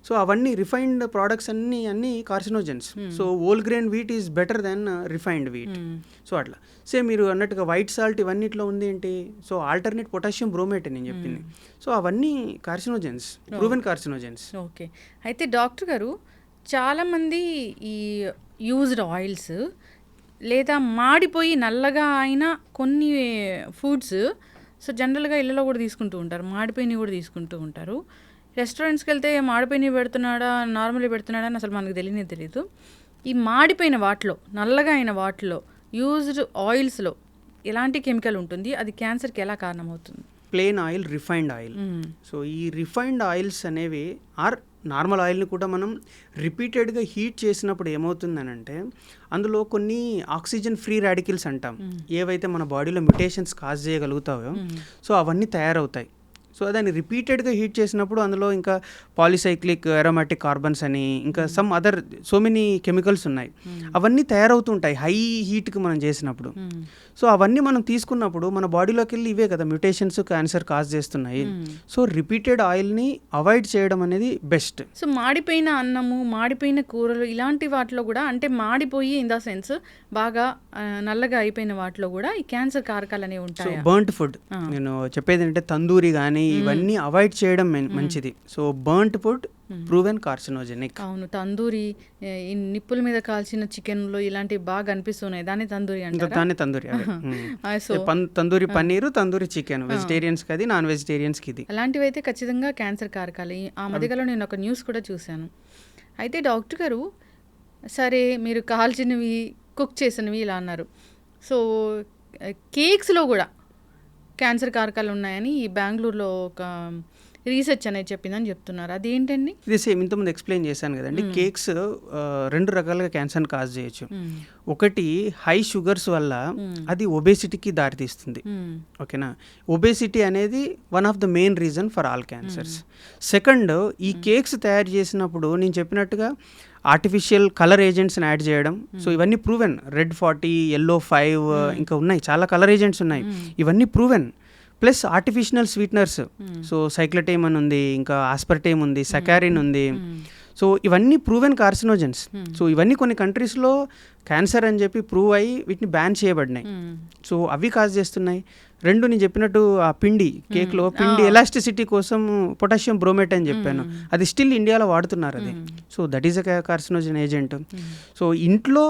[SPEAKER 2] సో అవన్నీ రిఫైన్డ్ ప్రోడక్ట్స్ అన్నీ carcinogens. So whole grain wheat is better than refined wheat. So అట్లా సేమ్ మీరు అన్నట్టుగా వైట్ సాల్ట్ ఇవన్నిట్లో ఉంది ఏంటి, సో ఆల్టర్నేట్ పొటాషియం బ్రోమేట్ నేను చెప్పింది. సో అవన్నీ కార్సినోజెన్స్, ప్రూవెన్ కార్సినోజెన్స్.
[SPEAKER 1] ఓకే. అయితే డాక్టర్ గారు, చాలామంది ఈ యూజ్డ్ ఆయిల్స్ లేదా మాడిపోయి నల్లగా అయిన కొన్ని ఫుడ్స్ సో జనరల్గా ఇళ్ళలో కూడా తీసుకుంటూ ఉంటారు, మాడిపోయినవి కూడా తీసుకుంటూ ఉంటారు. రెస్టారెంట్స్కి వెళ్తే మాడిపోయినవి పెడుతున్నాడా, నార్మల్గా పెడుతున్నాడా అని అసలు మనకు తెలియదు. ఈ మాడిపోయిన వాటిలో, నల్లగా అయిన వాటిలో, యూజ్డ్ ఆయిల్స్లో ఎలాంటి కెమికల్ ఉంటుంది, అది క్యాన్సర్కి ఎలా కారణమవుతుంది?
[SPEAKER 2] Plain oil, refined oil. So ఈ రిఫైన్డ్ ఆయిల్స్ అనేవి ఆర్ నార్మల్ ఆయిల్ని కూడా మనం రిపీటెడ్గా హీట్ చేసినప్పుడు ఏమవుతుందనంటే అందులో కొన్ని ఆక్సిజన్ ఫ్రీ రాడికల్స్ అంటాం, ఏవైతే మన బాడీలో మ్యుటేషన్స్ కాజ్ చేయగలుగుతాయో సో అవన్నీ తయారవుతాయి. సో దాన్ని రిపీటెడ్గా హీట్ చేసినప్పుడు అందులో ఇంకా పాలిసైక్లిక్ అరోమాటిక్ కార్బన్స్ అని ఇంకా some other so many chemicals ఉన్నాయి, అవన్నీ తయారవుతుంటాయి హై హీట్కి మనం చేసినప్పుడు. సో అవన్నీ మనం తీసుకున్నప్పుడు మన బాడీలోకి వెళ్ళి ఇవే కదా మ్యుటేషన్స్ క్యాన్సర్ కాజ్ చేస్తున్నాయి. సో రిపీటెడ్ ఆయిల్ని అవాయిడ్ చేయడం అనేది బెస్ట్.
[SPEAKER 1] సో మాడిపోయిన అన్నము, మాడిపోయిన కూరలు ఇలాంటి వాటిలో కూడా, అంటే మాడిపోయి ఇన్ ద సెన్స్ బాగా నల్లగా అయిపోయిన వాటిలో కూడా ఈ క్యాన్సర్ కారకాలు అనేవి ఉంటాయి.
[SPEAKER 2] బర్న్ట్ ఫుడ్ నేను చెప్పేది ఏంటంటే తందూరి కానీ ఇవన్నీ అవాయిడ్ చేయడం మంచిది. So burnt food proven carcinogenic.
[SPEAKER 1] అవును, తందూరి నిప్పుల మీద కాల్చిన చికెన్లో ఇలాంటివి బాగా అనిపిస్తున్నాయి, దాన్ని తందూరి అంటారు.
[SPEAKER 2] దాన్ని తందూరి. తందూరి పన్నీరు, తందూరి చికెన్ వెజిటేరియన్స్కి అది, నాన్ వెజిటేరియన్స్కి ఇది.
[SPEAKER 1] అలాంటివి అయితే ఖచ్చితంగా క్యాన్సర్ కారకాలు. ఆ మధ్యకాలంలో నేను ఒక న్యూస్ కూడా చూశాను. అయితే డాక్టర్ గారు, సరే మీరు కాల్చినవి, కుక్ చేసినవి ఇలా అన్నారు. సో కేక్స్లో కూడా క్యాన్సర్ కారకాలు ఉన్నాయని ఈ బెంగళూరులో ఒక రీసెర్చ్ అనేది చెప్పిందని చెప్తున్నారు. అదేంటండి?
[SPEAKER 2] ఇది సేమ్ ఇంతకుముందు ఎక్స్ప్లెయిన్ చేశాను కదండి. కేక్స్ 2 రకాలుగా క్యాన్సర్ని కాజ్ చేయొచ్చు. ఒకటి హై షుగర్స్ వల్ల అది ఒబేసిటీకి దారితీస్తుంది. ఓకేనా, ఒబేసిటీ అనేది one of the main reason for all cancers. Second, ఈ కేక్స్ తయారు చేసినప్పుడు నేను చెప్పినట్టుగా ఆర్టిఫిషియల్ కలర్ ఏజెంట్స్ని యాడ్ చేయడం. సో ఇవన్నీ ప్రూవెన్. రెడ్ 40, yellow 5 ఇంకా ఉన్నాయి, చాలా కలర్ ఏజెంట్స్ ఉన్నాయి. ఇవన్నీ proven. Plus artificial sweeteners, so cyclamate అని ఉంది, ఇంకా ఆస్పర్టేమ్ ఉంది, సకారిన్ ఉంది. సో ఇవన్నీ ప్రూవెన్ కార్సినోజన్స్. సో ఇవన్నీ కొన్ని కంట్రీస్లో క్యాన్సర్ అని చెప్పి ప్రూవ్ అయ్యి వీటిని బ్యాన్ చేయబడినాయి. సో అవి కాజ్ చేస్తున్నాయి. రెండు, నేను చెప్పినట్టు ఆ పిండి కేక్లో పిండి ఎలాస్టిసిటీ కోసం పొటాషియం బ్రోమేట్ అని చెప్పాను, అది స్టిల్ ఇండియాలో వాడుతున్నారు అది. So that is a carcinogen agent. So ఇంట్లో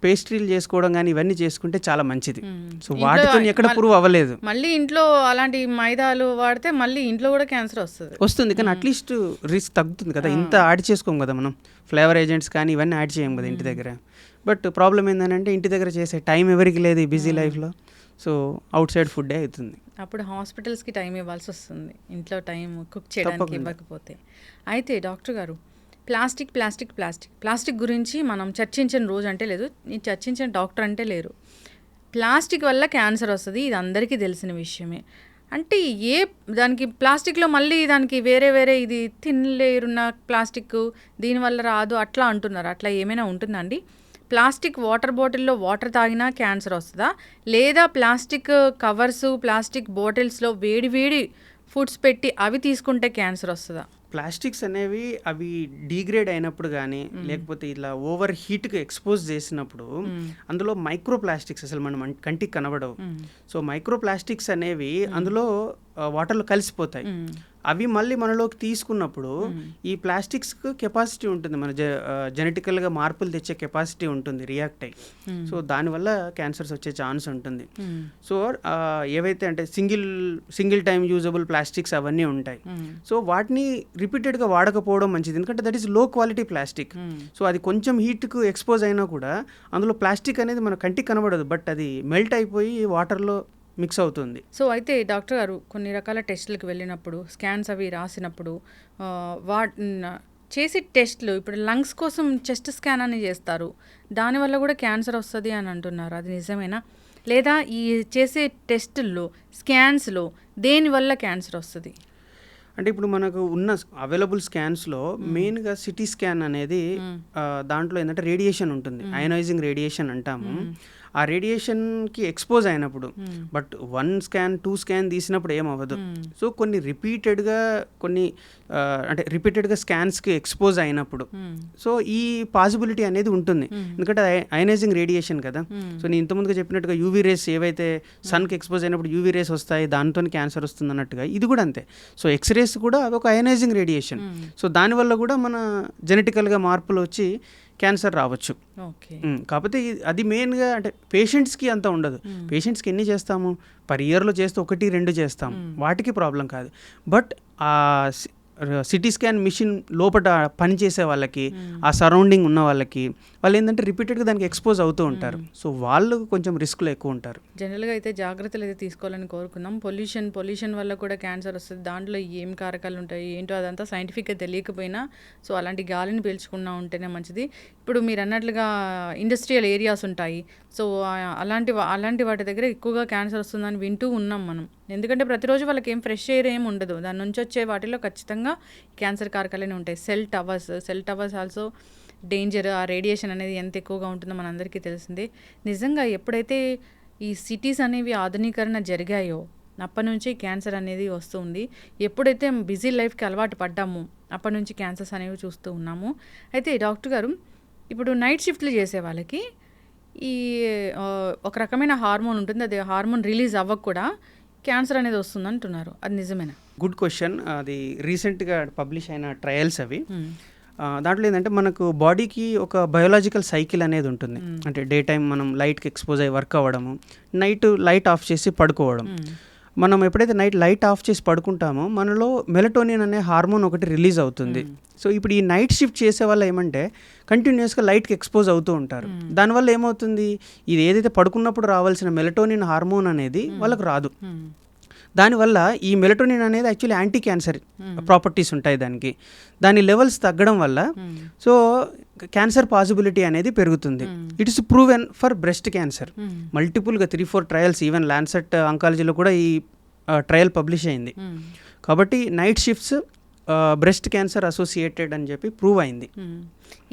[SPEAKER 2] పేస్ట్రీలు చేసుకోవడం కానీ ఇవన్నీ చేసుకుంటే చాలా మంచిది. సో వాటితో ఎక్కడ ప్రూవ్ అవ్వలేదు.
[SPEAKER 1] మళ్ళీ ఇంట్లో అలాంటి మైదాలు వాడితే మళ్ళీ ఇంట్లో కూడా క్యాన్సర్ వస్తుంది.
[SPEAKER 2] కానీ అట్లీస్ట్ రిస్క్ తగ్గుతుంది కదా. ఇంత యాడ్ చేసుకోం కదా మనం, ఫ్లేవర్ ఏజెంట్స్ కానీ ఇవన్నీ యాడ్ చేయం కదా ఇంటి దగ్గర. బట్ ప్రాబ్లం ఏంటంటే ఇంటి దగ్గర చేసే టైం ఎవరికి లేదు ఈ బిజీ లైఫ్లో. సో అవుట్ సైడ్ ఫుడ్డే అవుతుంది.
[SPEAKER 1] అప్పుడు హాస్పిటల్స్కి టైం ఇవ్వాల్సి వస్తుంది, ఇంట్లో టైం కుక్ చేయడానికి ఇవ్వకపోతే. అయితే డాక్టర్ గారు, ప్లాస్టిక్ గురించి మనం చర్చించని రోజు అంటే లేదు, నేను చర్చించిన డాక్టర్ అంటే లేరు. ప్లాస్టిక్ వల్ల క్యాన్సర్ వస్తుంది, ఇది అందరికీ తెలిసిన విషయమే. అంటే దానికి ప్లాస్టిక్లో మళ్ళీ దానికి వేరే ఇది థిన్ లేయర్ ఉన్న ప్లాస్టిక్ దీనివల్ల రాదు అట్లా అంటున్నారు. అట్లా ఏమైనా ఉంటుందా అండి? ప్లాస్టిక్ వాటర్ బాటిల్లో వాటర్ తాగినా క్యాన్సర్ వస్తుందా, లేదా ప్లాస్టిక్ కవర్సు ప్లాస్టిక్ బాటిల్స్లో వేడి ఫుడ్స్ పెట్టి అవి తీసుకుంటే క్యాన్సర్ వస్తుందా?
[SPEAKER 2] ప్లాస్టిక్స్ అనేవి అవి డీగ్రేడ్ అయినప్పుడు కానీ లేకపోతే ఇలా ఓవర్ హీట్కి ఎక్స్పోజ్ చేసినప్పుడు అందులో మైక్రో ప్లాస్టిక్స్ అసలు మనం కంటికి కనబడవు. సో మైక్రో ప్లాస్టిక్స్ అనేవి అందులో వాటర్లో కలిసిపోతాయి. అవి మళ్ళీ మనలోకి తీసుకున్నప్పుడు ఈ ప్లాస్టిక్స్కి కెపాసిటీ ఉంటుంది, మన జెనెటికల్గా మార్పులు తెచ్చే కెపాసిటీ ఉంటుంది రియాక్ట్ అయ్యి. సో దానివల్ల క్యాన్సర్స్ వచ్చే ఛాన్స్ ఉంటుంది. సో ఏవైతే అంటే సింగిల్ టైమ్ యూజబుల్ ప్లాస్టిక్స్ అవన్నీ ఉంటాయి. సో వాటిని రిపీటెడ్గా వాడకపోవడం మంచిది, ఎందుకంటే that is low quality plastic. So అది కొంచెం హీట్కు ఎక్స్పోజ్ అయినా కూడా అందులో ప్లాస్టిక్ అనేది మన కంటికి కనబడదు, బట్ అది మెల్ట్ అయిపోయి వాటర్లో మిక్స్ అవుతుంది.
[SPEAKER 1] సో అయితే డాక్టర్ గారు, కొన్ని రకాల టెస్టులకు వెళ్ళినప్పుడు, స్కాన్స్ అవి రాసినప్పుడు చేసే టెస్ట్లు, ఇప్పుడు లంగ్స్ కోసం చెస్ట్ స్కాన్ అని చేస్తారు, దానివల్ల కూడా క్యాన్సర్ వస్తుంది అని అంటున్నారు. అది నిజమేనా? లేదా ఈ చేసే టెస్టుల్లో స్కాన్స్లో దేనివల్ల క్యాన్సర్ వస్తుంది?
[SPEAKER 2] అంటే ఇప్పుడు మనకు ఉన్న అవైలబుల్ స్కాన్స్లో మెయిన్గా సిటీ స్కాన్ అనేది దాంట్లో ఏంటంటే రేడియేషన్ ఉంటుంది, అయనైజింగ్ రేడియేషన్ అంటాము. ఆ రేడియేషన్కి ఎక్స్పోజ్ అయినప్పుడు, బట్ 1 స్కాన్ 2 స్కాన్ తీసినప్పుడు ఏమవ్వదు. సో కొన్ని రిపీటెడ్గా స్కాన్స్కి ఎక్స్పోజ్ అయినప్పుడు సో ఈ పాసిబిలిటీ అనేది ఉంటుంది, ఎందుకంటే అయనైజింగ్ రేడియేషన్ కదా. సో నేను ఇంతకుముందుగా చెప్పినట్టుగా యూవీ రేస్ ఏవైతే సన్కి ఎక్స్పోజ్ అయినప్పుడు యూవీ రేస్ వస్తాయి, దాంతో క్యాన్సర్ వస్తుంది అన్నట్టుగా ఇది కూడా అంతే. సో ఎక్స్రేస్ కూడా అవి ఒక అయనైజింగ్ రేడియేషన్. సో దానివల్ల కూడా మన జెనెటికల్గా మార్పులు వచ్చి క్యాన్సర్ రావచ్చు. కాకపోతే అది మెయిన్గా అంటే పేషెంట్స్కి అంత ఉండదు. పేషెంట్స్కి ఎన్ని చేస్తాము, పర్ ఇయర్లో చేస్తే 1-2 చేస్తాం, వాటికి ప్రాబ్లం కాదు. బట్ ఆ సిటీ స్కాన్ మిషన్ లోపల పనిచేసే వాళ్ళకి, ఆ సరౌండింగ్ ఉన్న వాళ్ళకి, వాళ్ళు ఏంటంటే రిపీటెడ్గా దానికి ఎక్స్పోజ్ అవుతూ ఉంటారు. సో వాళ్ళు కొంచెం రిస్క్లో ఎక్కువ ఉంటారు.
[SPEAKER 1] జనరల్గా అయితే జాగ్రత్తలు అయితే తీసుకోవాలని కోరుకుందాం. పొల్యూషన్ వల్ల కూడా క్యాన్సర్ వస్తుంది. దాంట్లో ఏం కారకాలు ఉంటాయి ఏంటో అదంతా సైంటిఫిక్గా తెలియకపోయినా సో అలాంటి గాలిని పీల్చుకున్నా ఉంటేనే మంచిది. ఇప్పుడు మీరు అన్నట్లుగా ఇండస్ట్రియల్ ఏరియాస్ ఉంటాయి, సో అలాంటి వాటి దగ్గర ఎక్కువగా క్యాన్సర్ వస్తుందని వింటూ ఉన్నాం మనం. ఎందుకంటే ప్రతిరోజు వాళ్ళకి ఏం ఫ్రెష్ ఎయిర్ ఏమి ఉండదు, దాని నుంచి వచ్చే వాటిలో ఖచ్చితంగా క్యాన్సర్ కారకాలనే ఉంటాయి. Cell towers also danger. ఆ రేడియేషన్ అనేది ఎంత ఎక్కువగా ఉంటుందో మనందరికీ తెలిసిందే. నిజంగా ఎప్పుడైతే ఈ సిటీస్ అనేవి ఆధునీకరణ జరిగాయో అప్పటి నుంచి క్యాన్సర్ అనేది వస్తుంది. ఎప్పుడైతే బిజీ లైఫ్కి అలవాటు పడ్డామో అప్పటి నుంచి క్యాన్సర్స్ అనేవి చూస్తూ ఉన్నాము. అయితే డాక్టర్ గారు, ఇప్పుడు నైట్ షిఫ్ట్లు చేసే వాళ్ళకి ఈ ఒక రకమైన హార్మోన్ ఉంటుంది, అది హార్మోన్ రిలీజ్ అవ్వక కూడా క్యాన్సర్ అనేది వస్తుంది అంటున్నారు, అది నిజమేనా?
[SPEAKER 2] Good question. అది రీసెంట్గా పబ్లిష్ అయిన ట్రయల్స్ అవి. దాంట్లో ఏంటంటే మనకు బాడీకి ఒక బయోలాజికల్ సైకిల్ అనేది ఉంటుంది. అంటే డే టైం మనం లైట్కి ఎక్స్పోజ్ అయ్యి వర్క్ అవ్వడము, నైట్ లైట్ ఆఫ్ చేసి పడుకోవడం. మనం ఎప్పుడైతే నైట్ లైట్ ఆఫ్ చేసి పడుకుంటామో మనలో మెలటోనిన్ అనే హార్మోన్ ఒకటి రిలీజ్ అవుతుంది. సో ఇప్పుడు ఈ నైట్ షిఫ్ట్ చేసే వల్ల ఏమంటే కంటిన్యూస్గా లైట్కి ఎక్స్పోజ్ అవుతూ ఉంటారు. దానివల్ల ఏమవుతుంది, ఇది ఏదైతే పడుకున్నప్పుడు రావాల్సిన మెలటోనిన్ హార్మోన్ అనేది వాళ్ళకు రాదు. దానివల్ల ఈ మెలటోనిన్ అనేది యాక్చువల్లీ యాంటీ క్యాన్సర్ ప్రాపర్టీస్ ఉంటాయి దానికి. దాని లెవెల్స్ తగ్గడం వల్ల సో క్యాన్సర్ పాసిబిలిటీ అనేది పెరుగుతుంది. It is proven for breast cancer. మల్టిపుల్గా 3-4 ట్రయల్స్, ఈవెన్ ల్యాన్సెట్ ఆంకాలజీలో కూడా ఈ ట్రయల్ పబ్లిష్ అయింది. కాబట్టి night shifts breast cancer associated అని చెప్పి ప్రూవ్ అయింది.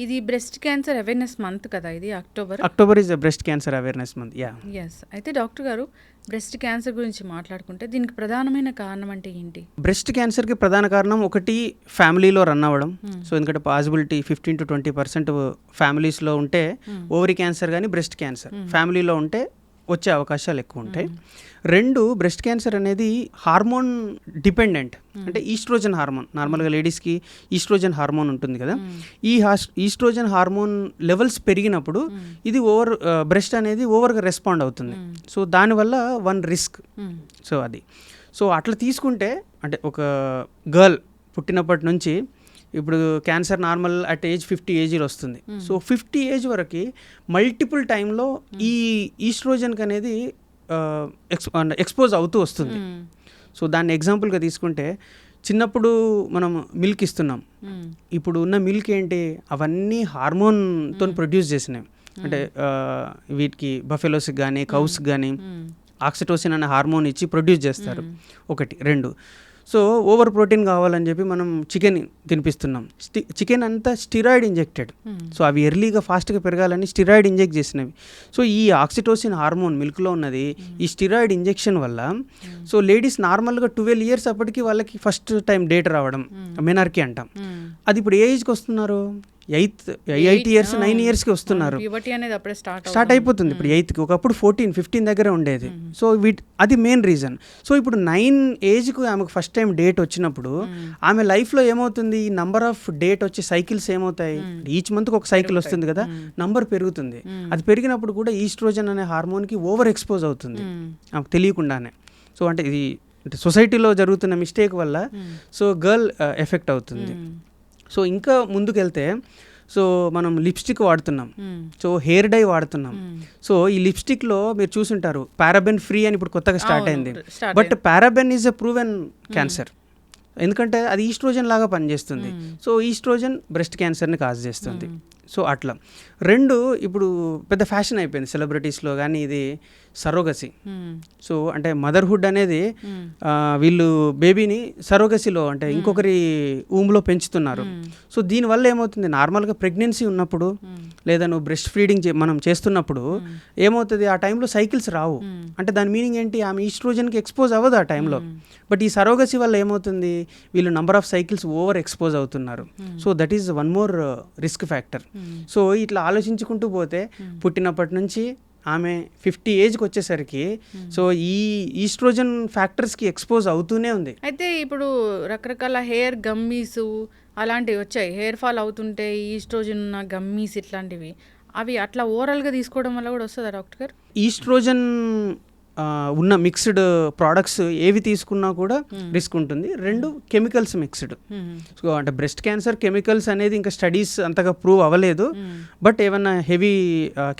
[SPEAKER 1] ఇది బ్రెస్ట్ క్యాన్సర్ అవేర్నెస్ మంత్ కదా, ఇది
[SPEAKER 2] October is breast cancer awareness month.
[SPEAKER 1] Yes. అయితే డాక్టర్ గారు, బ్రెస్ట్ క్యాన్సర్ గురించి మాట్లాడుకుంటే దీనికి ప్రధానమైన కారణం అంటే ఏంటి?
[SPEAKER 2] బ్రెస్ట్ క్యాన్సర్కి ప్రధాన కారణం ఒకటి ఫ్యామిలీలో రన్ అవ్వడం. సో ఎందుకంటే పాసిబిలిటీ 15-20% ఫ్యామిలీస్లో ఉంటే ఓవరీ క్యాన్సర్ కానీ బ్రెస్ట్ క్యాన్సర్ ఫ్యామిలీలో ఉంటే వచ్చే అవకాశాలు ఎక్కువ ఉంటాయి. 2, బ్రెస్ట్ క్యాన్సర్ అనేది హార్మోన్ డిపెండెంట్. అంటే ఈస్ట్రోజన్ హార్మోన్, నార్మల్గా లేడీస్కి ఈస్ట్రోజన్ హార్మోన్ ఉంటుంది కదా, ఈ ఈస్ట్రోజన్ హార్మోన్ లెవెల్స్ పెరిగినప్పుడు ఇది బ్రెస్ట్ అనేది ఓవర్గా రెస్పాండ్ అవుతుంది. సో దానివల్ల వన్ రిస్క్. సో అది అట్లా తీసుకుంటే అంటే ఒక గర్ల్ పుట్టినప్పటి నుంచి ఇప్పుడు క్యాన్సర్ నార్మల్ అట్ ఏజ్ 50 ఏజ్లో వస్తుంది. సో 50 ఏజ్ వరకు మల్టిపుల్ టైంలో ఈ ఈస్ట్రోజన్కి అనేది ఎక్స్పోజ్ అవుతూ వస్తుంది. సో దాన్ని ఎగ్జాంపుల్గా తీసుకుంటే చిన్నప్పుడు మనం మిల్క్ ఇస్తున్నాం. ఇప్పుడు ఉన్న మిల్క్ ఏంటి, అవన్నీ హార్మోన్తో ప్రొడ్యూస్ చేసినవి. అంటే వీటికి బఫెలోస్కి కానీ కౌస్కి కానీ ఆక్సిటోసిన్ అనే హార్మోన్ ఇచ్చి ప్రొడ్యూస్ చేస్తారు. 1. 2, సో ఓవర్ ప్రోటీన్ కావాలని చెప్పి మనం చికెన్ తినిపిస్తున్నాం. చికెన్ అంతా స్టిరాయిడ్ ఇంజెక్టెడ్. సో అవి ఎర్లీగా ఫాస్ట్గా పెరగాలని స్టిరాయిడ్ ఇంజెక్ట్ చేసినవి. సో ఈ ఆక్సిటోసిన్ హార్మోన్ మిల్క్లో ఉన్నది ఈ స్టిరాయిడ్ ఇంజెక్షన్ వల్ల సో లేడీస్ నార్మల్గా 12 ఇయర్స్ అప్పటికి వాళ్ళకి ఫస్ట్ టైం డేట్ రావడం, మెనార్కీ అంటాం. అది ఇప్పుడు ఏ ఏజ్కి వస్తున్నారు? 8 ఇయర్స్ 9 ఇయర్స్కి వస్తున్నారు. స్టార్ట్ అయిపోతుంది ఇప్పుడు 8కి. ఒకప్పుడు 14-15 దగ్గర ఉండేది. సో అది మెయిన్ రీజన్. సో ఇప్పుడు 9 ఏజ్కు ఆమెకు ఫస్ట్ టైం డేట్ వచ్చినప్పుడు ఆమె లైఫ్లో ఏమవుతుంది, ఈ నంబర్ ఆఫ్ డేట్ వచ్చే సైకిల్స్ ఏమవుతాయి, ఈచ్ మంత్కి ఒక సైకిల్ వస్తుంది కదా, నంబర్ పెరుగుతుంది. అది పెరిగినప్పుడు కూడా ఈస్ట్రోజన్ అనే హార్మోన్కి ఓవర్ ఎక్స్పోజ్ అవుతుంది ఆమెకు తెలియకుండానే. సో అంటే ఇది అంటే సొసైటీలో జరుగుతున్న మిస్టేక్ వల్ల సో గర్ల్ ఎఫెక్ట్ అవుతుంది. సో ఇంకా ముందుకెళ్తే సో మనం లిప్స్టిక్ వాడుతున్నాం, సో హెయిర్ డై వాడుతున్నాం. సో ఈ లిప్స్టిక్లో మీరు చూసుంటారు పారాబెన్ ఫ్రీ అని ఇప్పుడు కొత్తగా స్టార్ట్ అయింది. But paraben is a proven cancer. ఎందుకంటే అది ఈస్ట్రోజన్ లాగా పనిచేస్తుంది. సో ఈస్ట్రోజన్ బ్రెస్ట్ క్యాన్సర్ని కాజ్ చేస్తుంది. సో అట్లా 2 ఇప్పుడు పెద్ద ఫ్యాషన్ అయిపోయింది సెలబ్రిటీస్లో కానీ ఇది సరోగసి. సో అంటే మదర్హుడ్ అనేది వీళ్ళు బేబీని సరోగసిలో అంటే ఇంకొకరి ఊమ్లో పెంచుతున్నారు. సో దీనివల్ల ఏమవుతుంది, నార్మల్గా ప్రెగ్నెన్సీ ఉన్నప్పుడు లేదా నువ్వు బ్రెస్ట్ ఫీడింగ్ మనం చేస్తున్నప్పుడు ఏమవుతుంది, ఆ టైంలో సైకిల్స్ రావు. అంటే దాని మీనింగ్ ఏంటి, ఆమె ఈస్ట్రోజన్కి ఎక్స్పోజ్ అవ్వదు ఆ టైంలో. బట్ ఈ సరోగసి వల్ల ఏమవుతుంది, వీళ్ళు number of cycles over expose అవుతున్నారు. So that is one more risk factor. So ఇట్లా ఆలోచించుకుంటూ పోతే పుట్టినప్పటి నుంచి ఆమె 50 ఏజ్కి వచ్చేసరికి సో ఈ ఈస్ట్రోజన్ ఫ్యాక్టర్స్కి ఎక్స్పోజ్ అవుతూనే ఉంది.
[SPEAKER 1] అయితే ఇప్పుడు రకరకాల హెయిర్ గమ్మీస్ అలాంటివి వచ్చాయి, హెయిర్ ఫాల్ అవుతుంటే ఈస్ట్రోజన్ ఉన్న గమ్మీస్ ఇట్లాంటివి, అవి అట్లా ఓవరాల్గా తీసుకోవడం వల్ల కూడా వస్తుందా డాక్టర్ గారు?
[SPEAKER 2] ఈస్ట్రోజన్ ఉన్న మిక్స్డ్ ప్రోడక్ట్స్ ఏవి తీసుకున్నా కూడా రిస్క్ ఉంటుంది. 2 కెమికల్స్ మిక్స్డ్. సో అంటే బ్రెస్ట్ క్యాన్సర్ కెమికల్స్ అనేది ఇంకా స్టడీస్ అంతగా ప్రూవ్ అవ్వలేదు. బట్ ఏమన్నా హెవీ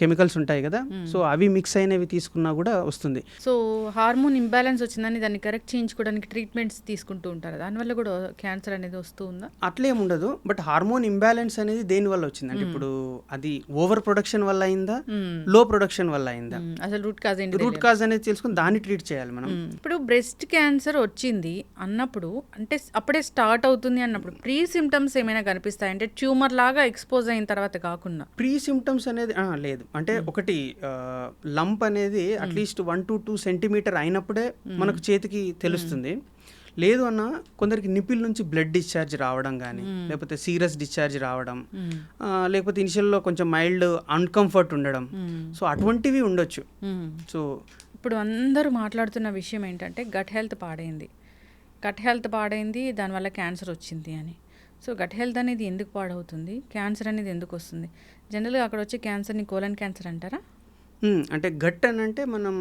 [SPEAKER 2] కెమికల్స్ ఉంటాయి కదా, సో అవి మిక్స్ అయినవి తీసుకున్నా కూడా వస్తుంది.
[SPEAKER 1] సో హార్మోన్ ఇంబ్యాలెన్స్ వచ్చిందని దాన్ని కరెక్ట్ చేయించుకోవడానికి ట్రీట్మెంట్స్ తీసుకుంటూ ఉంటారు, దానివల్ల కూడా క్యాన్సర్ అనేది వస్తూ ఉందా?
[SPEAKER 2] అట్లేం ఉండదు. బట్ హార్మోన్ ఇంబ్యాలెన్స్ అనేది దేని వల్ల వచ్చింది అంటే ఇప్పుడు అది ఓవర్ ప్రొడక్షన్ వల్ల అయిందా, లో ప్రొడక్షన్ వల్ల అయిందా,
[SPEAKER 1] అసలు రూట్ కాజ్ ఏంటి,
[SPEAKER 2] రూట్ కాజ్ అనేది తెలుసుకుని దాన్ని ట్రీట్ చేయాలి మనం.
[SPEAKER 1] ఇప్పుడు బ్రెస్ట్ క్యాన్సర్ వచ్చింది అన్నప్పుడు అంటే అప్పుడే స్టార్ట్ అవుతుంది అన్నప్పుడు ప్రీ సిమ్టమ్స్ ఏమైనా కనిపిస్తాయి అంటే ట్యూమర్ లాగా ఎక్స్పోజ్ అయిన తర్వాత కాకుండా?
[SPEAKER 2] ప్రీ సిమ్టమ్స్ అనేది లేదు. అంటే ఒకటి లంప్ అనేది అట్లీస్ట్ 1-2 సెంటీమీటర్ అయినప్పుడే మనకు చేతికి తెలుస్తుంది. లేదు అన్న కొందరికి నిపిల్ నుంచి బ్లడ్ డిశ్చార్జ్ రావడం కానీ లేకపోతే సీరియస్ డిశ్చార్జ్ రావడం, లేకపోతే ఇనిషియల్లో కొంచెం మైల్డ్ అన్కంఫర్ట్ ఉండడం, సో అటువంటివి ఉండొచ్చు. సో
[SPEAKER 1] ఇప్పుడు అందరూ మాట్లాడుతున్న విషయం ఏంటంటే గట్ హెల్త్ పాడైంది దానివల్ల క్యాన్సర్ వచ్చింది అని. సో గట్ హెల్త్ అనేది ఎందుకు పాడవుతుంది, క్యాన్సర్ అనేది ఎందుకు వస్తుంది? జనరల్గా అక్కడ వచ్చే క్యాన్సర్ని కోలన్ క్యాన్సర్ అంటారా?
[SPEAKER 2] అంటే గట్ అని అంటే మనం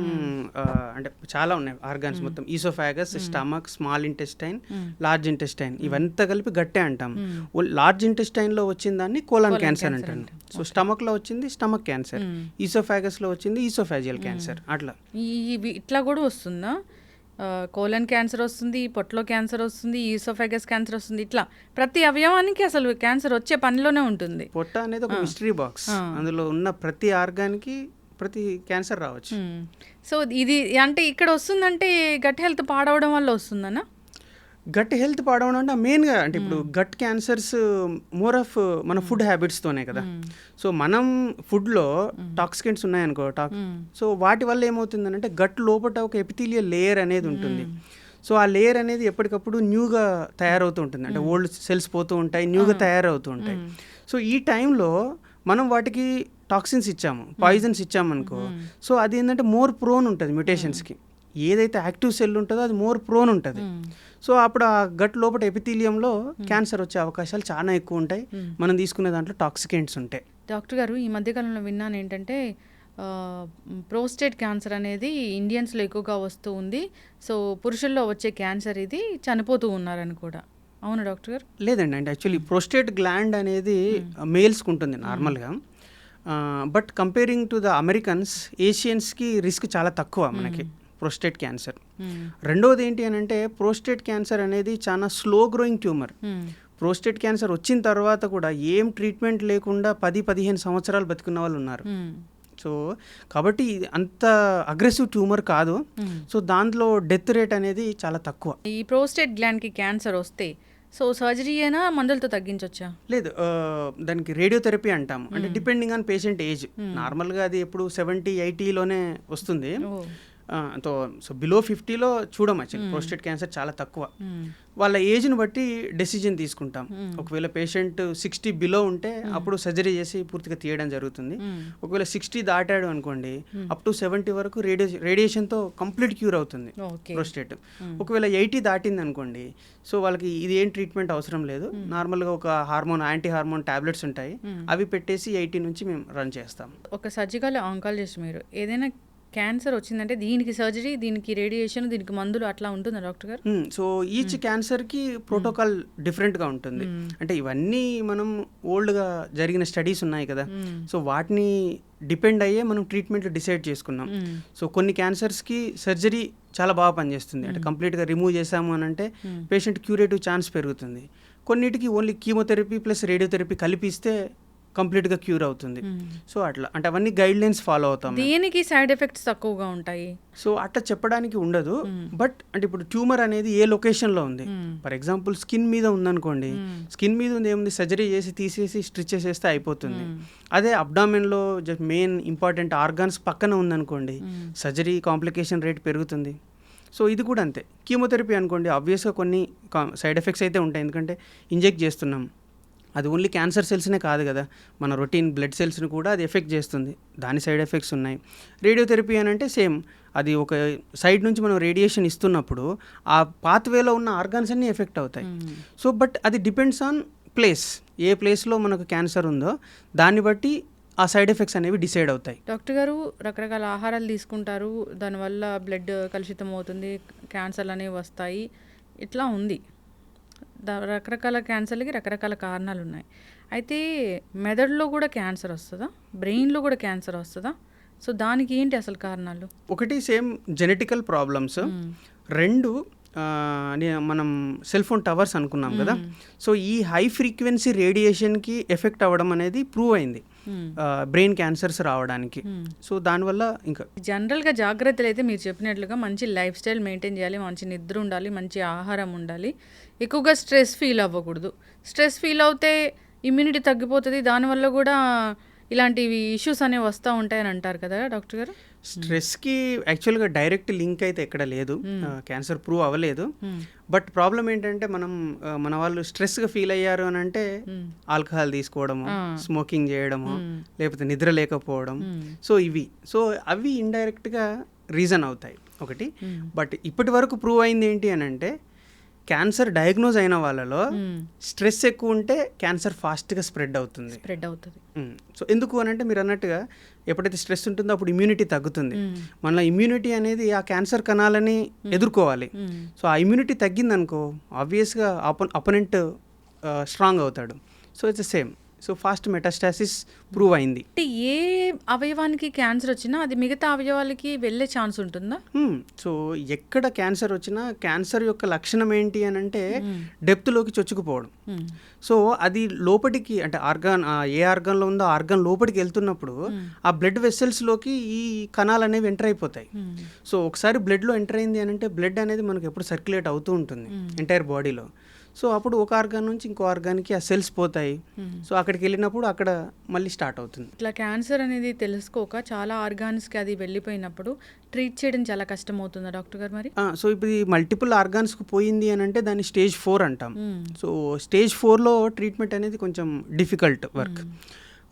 [SPEAKER 2] అంటే చాలా ఉన్నాయి ఆర్గాన్స్ మొత్తం, oesophagus, stomach, small intestine, large intestine, ఇవంతా కలిపి గట్టే అంటాం. లార్జ్ ఇంటెస్టైన్లో వచ్చిన దాన్ని కోలన్ క్యాన్సర్ అంటాం. సో స్టమక్లో వచ్చింది స్టమక్ క్యాన్సర్, ఈసోఫాగస్లో వచ్చింది ఈసోఫాజియల్ క్యాన్సర్. అట్లా
[SPEAKER 1] ఇట్లా కూడా వస్తుందా? కోలన్ క్యాన్సర్ వస్తుంది, పొట్టలో క్యాన్సర్ వస్తుంది, ఈసోఫాగస్ క్యాన్సర్ వస్తుంది. ఇట్లా ప్రతి అవయవానికి అసలు క్యాన్సర్ వచ్చే పనిలోనే ఉంటుంది.
[SPEAKER 2] పొట్ట అనేది ఒక మిస్టరీ బాక్స్. అందులో ఉన్న ప్రతి ఆర్గాన్కి ప్రతి క్యాన్సర్ రావచ్చు.
[SPEAKER 1] సో ఇది అంటే ఇక్కడ వస్తుందంటే గట్ హెల్త్ పాడవడం వల్ల వస్తుందన్నా?
[SPEAKER 2] గట్ హెల్త్ పాడవడం అంటే మెయిన్గా అంటే ఇప్పుడు గట్ క్యాన్సర్స్ మోర్ ఆఫ్ మన ఫుడ్ హ్యాబిట్స్తోనే కదా. సో మనం ఫుడ్లో టాక్సికెంట్స్ ఉన్నాయనుకో, సో వాటి వల్ల ఏమవుతుందంటే గట్ లోపల ఒక ఎపిథీలియల్ లేయర్ అనేది ఉంటుంది. సో ఆ లేయర్ అనేది ఎప్పటికప్పుడు న్యూగా తయారవుతూ ఉంటుంది. అంటే ఓల్డ్ సెల్స్ పోతూ ఉంటాయి, న్యూగా తయారవుతూ ఉంటాయి. సో ఈ టైంలో మనం వాటికి టాక్సిన్స్ ఇచ్చాము, పాయిజన్స్ ఇచ్చామనుకో, సో అది ఏంటంటే మోర్ ప్రోన్ ఉంటుంది మ్యుటేషన్స్కి. ఏదైతే యాక్టివ్ సెల్ ఉంటుందో అది మోర్ ప్రోన్ ఉంటుంది. సో అప్పుడు ఆ గట్ లోపల ఎపిథీలియంలో క్యాన్సర్ వచ్చే అవకాశాలు చాలా ఎక్కువ ఉంటాయి మనం తీసుకునే దాంట్లో టాక్సికెంట్స్ ఉంటాయి.
[SPEAKER 1] డాక్టర్ గారు, ఈ మధ్యకాలంలో విన్నాను ఏంటంటే ప్రోస్టేట్ క్యాన్సర్ అనేది ఇండియన్స్లో ఎక్కువగా వస్తూ ఉంది. సో పురుషుల్లో వచ్చే క్యాన్సర్ ఇది, చనిపోతూ ఉన్నారని కూడా. అవునా డాక్టర్ గారు?
[SPEAKER 2] లేదండి, అంటే యాక్చువల్లీ ప్రోస్టేట్ గ్లాండ్ అనేది మేల్స్కి ఉంటుంది నార్మల్గా. But comparing to the Americans, ఏషియన్స్కి రిస్క్ చాలా తక్కువ మనకి ప్రోస్టేట్ క్యాన్సర్. రెండవది ఏంటి అని అంటే ప్రోస్టేట్ క్యాన్సర్ అనేది చాలా slow growing tumour. Prostate cancer వచ్చిన తర్వాత కూడా ఏం ట్రీట్మెంట్ లేకుండా 10-15 సంవత్సరాలు బతికున్న వాళ్ళు ఉన్నారు. సో కాబట్టి అంత అగ్రెసివ్ ట్యూమర్ కాదు. సో దాంట్లో డెత్ రేట్ అనేది చాలా తక్కువ.
[SPEAKER 1] ఈ ప్రోస్టేట్ గ్లాండ్కి క్యాన్సర్ వస్తే సో సర్జరీ అయినా మందులతో తగ్గించవచ్చా?
[SPEAKER 2] లేదు, దానికి రేడియోథెరపీ అంటాము. అంటే డిపెండింగ్ ఆన్ పేషెంట్ ఏజ్. నార్మల్గా అది ఎప్పుడు 70-80లోనే వస్తుంది. సో బిలో 50లో చూడం యాక్చువల్లీ ప్రోస్టేట్ క్యాన్సర్ చాలా తక్కువ. వాళ్ళ ఏజ్ని బట్టి డెసిజన్ తీసుకుంటాం. ఒకవేళ పేషెంట్ 60 బిలో ఉంటే అప్పుడు సర్జరీ చేసి పూర్తిగా తీయడం జరుగుతుంది. ఒకవేళ 60 దాటాడు అనుకోండి, అప్ టు 70 వరకు రేడియేషన్తో కంప్లీట్ క్యూర్ అవుతుంది ప్రోస్టేట్. ఒకవేళ 80 దాటింది అనుకోండి, సో వాళ్ళకి ఇది ఏం ట్రీట్మెంట్ అవసరం లేదు. నార్మల్గా ఒక యాంటీ హార్మోన్ టాబ్లెట్స్ ఉంటాయి, అవి పెట్టేసి 80 నుంచి మేము రన్ చేస్తాం.
[SPEAKER 1] ఒక సర్జికల్ ఆంకాలజిస్ట్ మీరు, ఏదైనా క్యాన్సర్ వచ్చిందంటే దీనికి సర్జరీ, దీనికి రేడియేషన్, దీనికి మందులు అట్లా ఉంటుందా డాక్టర్ గారు?
[SPEAKER 2] సో ఈచ్ క్యాన్సర్కి ప్రోటోకాల్ డిఫరెంట్గా ఉంటుంది. అంటే ఇవన్నీ మనం ఓల్డ్గా జరిగిన స్టడీస్ ఉన్నాయి కదా, సో వాటిని డిపెండ్ అయ్యే మనం ట్రీట్మెంట్ డిసైడ్ చేసుకున్నాం. సో కొన్ని క్యాన్సర్స్కి సర్జరీ చాలా బాగా పనిచేస్తుంది. అంటే కంప్లీట్గా రిమూవ్ చేసాము అని అంటే పేషెంట్ క్యూరేటివ్ ఛాన్స్ పెరుగుతుంది. కొన్నిటికి ఓన్లీ కీమోథెరపీ ప్లస్ రేడియోథెరపీ కలిపిస్తే కంప్లీట్గా క్యూర్ అవుతుంది. సో అట్లా అంటే అవన్నీ గైడ్ లైన్స్ ఫాలో అవుతాం.
[SPEAKER 1] దీనికి సైడ్ ఎఫెక్ట్స్ తక్కువగా ఉంటాయి.
[SPEAKER 2] సో అట్లా చెప్పడానికి ఉండదు. బట్ అంటే ఇప్పుడు ట్యూమర్ అనేది ఏ లొకేషన్లో ఉంది, ఫర్ ఎగ్జాంపుల్ స్కిన్ మీద ఉందనుకోండి, స్కిన్ మీద ఉంది ఏముంది, సర్జరీ చేసి తీసేసి స్ట్రిచ్ చేసేస్తే అయిపోతుంది. అదే అబ్డామిన్లో మెయిన్ ఇంపార్టెంట్ ఆర్గాన్స్ పక్కన ఉందనుకోండి, సర్జరీ కాంప్లికేషన్ రేట్ పెరుగుతుంది. సో ఇది కూడా అంతే. కీమోథెరపీ అనుకోండి, ఆబ్వియస్గా కొన్ని సైడ్ ఎఫెక్ట్స్ అయితే ఉంటాయి, ఎందుకంటే ఇంజెక్ట్ చేస్తున్నాం. అది ఓన్లీ క్యాన్సర్ సెల్స్నే కాదు కదా, మన రొటీన్ బ్లడ్ సెల్స్ని కూడా అది ఎఫెక్ట్ చేస్తుంది, దాని సైడ్ ఎఫెక్ట్స్ ఉన్నాయి. రేడియోథెరపీ అని అంటే సేమ్, అది ఒక సైడ్ నుంచి మనం రేడియేషన్ ఇస్తున్నప్పుడు ఆ పాత్వేలో ఉన్న ఆర్గాన్స్ అన్నీ ఎఫెక్ట్ అవుతాయి. సో బట్ అది డిపెండ్స్ ఆన్ ప్లేస్, ఏ ప్లేస్లో మనకు క్యాన్సర్ ఉందో దాన్ని బట్టి ఆ సైడ్ ఎఫెక్ట్స్ అనేవి డిసైడ్ అవుతాయి.
[SPEAKER 1] డాక్టర్ గారు, రకరకాల ఆహారాలు తీసుకుంటారు, దానివల్ల బ్లడ్ కలుషితం అవుతుంది, క్యాన్సర్లు అనేవి వస్తాయి, ఇట్లా ఉంది. రకరకాల క్యాన్సర్లకి రకరకాల కారణాలు ఉన్నాయి. అయితే మెదడులో కూడా క్యాన్సర్ వస్తుందా, బ్రెయిన్లో కూడా క్యాన్సర్ వస్తుందా? సో దానికి ఏంటి అసలు కారణాలు?
[SPEAKER 2] ఒకటి సేమ్ జెనెటికల్ ప్రాబ్లమ్స్, రెండు మనం సెల్ ఫోన్ టవర్స్ అనుకున్నాం కదా, సో ఈ హై ఫ్రీక్వెన్సీ రేడియేషన్కి ఎఫెక్ట్ అవ్వడం అనేది ప్రూవ్ అయింది బ్రెయిన్ క్యాన్సర్స్ రావడానికి. సో దానివల్ల ఇంకా
[SPEAKER 1] జనరల్గా జాగ్రత్తలు అయితే మీరు చెప్పినట్లుగా మంచి లైఫ్ స్టైల్ మెయింటైన్ చేయాలి, మంచి నిద్ర ఉండాలి, మంచి ఆహారం ఉండాలి, ఎక్కువగా స్ట్రెస్ ఫీల్ అవ్వకూడదు. స్ట్రెస్ ఫీల్ అవుతే ఇమ్యూనిటీ తగ్గిపోతుంది, దానివల్ల కూడా ఇలాంటివి ఇష్యూస్ అనేవి వస్తూ ఉంటాయని అంటారు కదా డాక్టర్ గారు.
[SPEAKER 2] స్ట్రెస్కి యాక్చువల్గా డైరెక్ట్ లింక్ అయితే ఎక్కడ లేదు, క్యాన్సర్ ప్రూవ్ అవ్వలేదు. బట్ ప్రాబ్లం ఏంటంటే మన వాళ్ళు స్ట్రెస్గా ఫీల్ అయ్యారు అని అంటే ఆల్కహాల్ తీసుకోవడము, స్మోకింగ్ చేయడము, లేకపోతే నిద్ర లేకపోవడం, సో అవి ఇండైరెక్ట్గా రీజన్ అవుతాయి ఒకటి. బట్ ఇప్పటి వరకు ప్రూవ్ అయింది ఏంటి అని అంటే క్యాన్సర్ డయాగ్నోజ్ అయిన వాళ్ళలో స్ట్రెస్ ఎక్కువ ఉంటే క్యాన్సర్ ఫాస్ట్గా స్ప్రెడ్ అవుతుంది. సో ఎందుకు అని అంటే మీరు అన్నట్టుగా ఎప్పుడైతే స్ట్రెస్ ఉంటుందో అప్పుడు ఇమ్యూనిటీ తగ్గుతుంది. మళ్ళీ ఇమ్యూనిటీ అనేది ఆ క్యాన్సర్ కణాలని ఎదుర్కోవాలి. సో ఆ ఇమ్యూనిటీ తగ్గిందనుకో ఆబ్వియస్గా అపోనెంట్ స్ట్రాంగ్ అవుతాడు. So it's same so fast metastasis prove అయింది.
[SPEAKER 1] అంటే ఏ అవయవానికి క్యాన్సర్ వచ్చినా అది మిగతా అవయవాలకి వెళ్ళే ఛాన్స్ ఉంటుందా?
[SPEAKER 2] సో ఎక్కడ క్యాన్సర్ వచ్చినా క్యాన్సర్ యొక్క లక్షణం ఏంటి అని అంటే డెప్త్లోకి చొచ్చుకుపోవడం. సో అది లోపటికి అంటే ఏ ఆర్గాన్లో ఉందో ఆర్గాన్ లోపలికి వెళ్తున్నప్పుడు ఆ బ్లడ్ వెసల్స్లోకి ఈ కణాలు అనేవి ఎంటర్ అయిపోతాయి. సో ఒకసారి బ్లడ్లో ఎంటర్ అయింది అని అంటే బ్లడ్ అనేది మనకు ఎప్పుడు సర్క్యులేట్ అవుతూ ఉంటుంది ఎంటైర్ బాడీలో. సో అప్పుడు ఒక ఆర్గాన్ నుంచి ఇంకో ఆర్గాన్కి ఆ సెల్స్ పోతాయి. సో అక్కడికి వెళ్ళినప్పుడు అక్కడ మళ్ళీ స్టార్ట్ అవుతుంది.
[SPEAKER 1] ఇట్లా క్యాన్సర్ అనేది తెలుసుకోక చాలా ఆర్గాన్స్కి అది వెళ్ళిపోయినప్పుడు ట్రీట్ చేయడం చాలా కష్టం అవుతుందా డాక్టర్ గారు మరి?
[SPEAKER 2] సో ఇప్పుడు ఈ మల్టిపుల్ ఆర్గాన్స్కి పోయింది అని అంటే దాన్ని స్టేజ్ 4 అంటాం. సో స్టేజ్ 4లో ట్రీట్మెంట్ అనేది కొంచెం డిఫికల్ట్ వర్క్.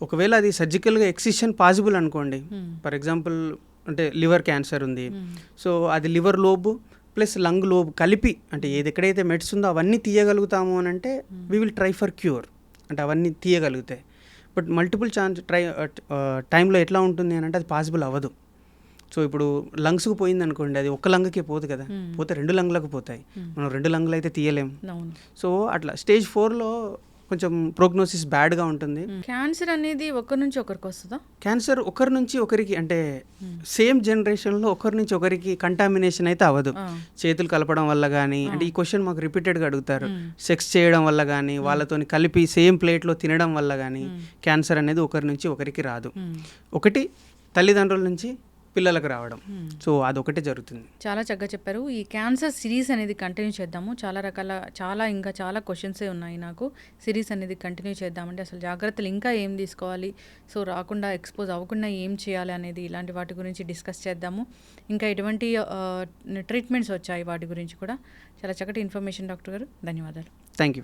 [SPEAKER 2] ఒకవేళ అది సర్జికల్గా ఎక్సిషన్ పాసిబుల్ అనుకోండి, ఫర్ ఎగ్జాంపుల్ అంటే లివర్ క్యాన్సర్ ఉంది, సో అది liver lobe plus lung lobe కలిపి అంటే ఎక్కడైతే మెడ్స్ ఉందో అవన్నీ తీయగలుగుతాము అని అంటే we will try for cure, అంటే అవన్నీ తీయగలుగుతాయి. బట్ మల్టిపుల్ టైంలో ఎట్లా ఉంటుంది అని అంటే అది పాసిబుల్ అవ్వదు. సో ఇప్పుడు లంగ్స్కి పోయింది అనుకోండి, అది ఒక్క లంగ్కే పోదు కదా, పోతే 2 లంగ్లకు పోతాయి. మనం 2 లంగ్లు అయితే తీయలేం. సో అట్లా స్టేజ్ 4లో కొంచెం ప్రోగ్నోసిస్ బ్యాడ్గా ఉంటుంది.
[SPEAKER 1] క్యాన్సర్ అనేది ఒకరి నుంచి ఒకరికి వస్తుందా?
[SPEAKER 2] క్యాన్సర్ ఒకరి నుంచి ఒకరికి అంటే సేమ్ జనరేషన్లో ఒకరి నుంచి ఒకరికి కంటామినేషన్ అయితే అవ్వదు. చేతులు కలపడం వల్ల కానీ, అంటే ఈ క్వశ్చన్ మాకు రిపీటెడ్గా అడుగుతారు, సెక్స్ చేయడం వల్ల కానీ, వాళ్ళతో కలిపి సేమ్ ప్లేట్లో తినడం వల్ల కానీ క్యాన్సర్ అనేది ఒకరి నుంచి ఒకరికి రాదు. ఒకటి తల్లిదండ్రుల నుంచి పిల్లలకు రావడం. సో అదొకటే జరుగుతుంది.
[SPEAKER 1] చాలా చక్కగా చెప్పారు. ఈ క్యాన్సర్ సిరీస్ అనేది కంటిన్యూ చేద్దాము. ఇంకా చాలా క్వశ్చన్సే ఉన్నాయి నాకు. సిరీస్ అనేది కంటిన్యూ చేద్దామంటే అసలు జాగ్రత్తలు ఇంకా ఏం తీసుకోవాలి, సో రాకుండా ఎక్స్పోజ్ అవ్వకుండా ఏం చేయాలి అనేది, ఇలాంటి వాటి గురించి డిస్కస్ చేద్దాము. ఇంకా ఎటువంటి ట్రీట్మెంట్స్ వచ్చాయి వాటి గురించి కూడా. చాలా చక్కటి ఇన్ఫర్మేషన్ డాక్టర్ గారు, ధన్యవాదాలు.
[SPEAKER 2] Thank you.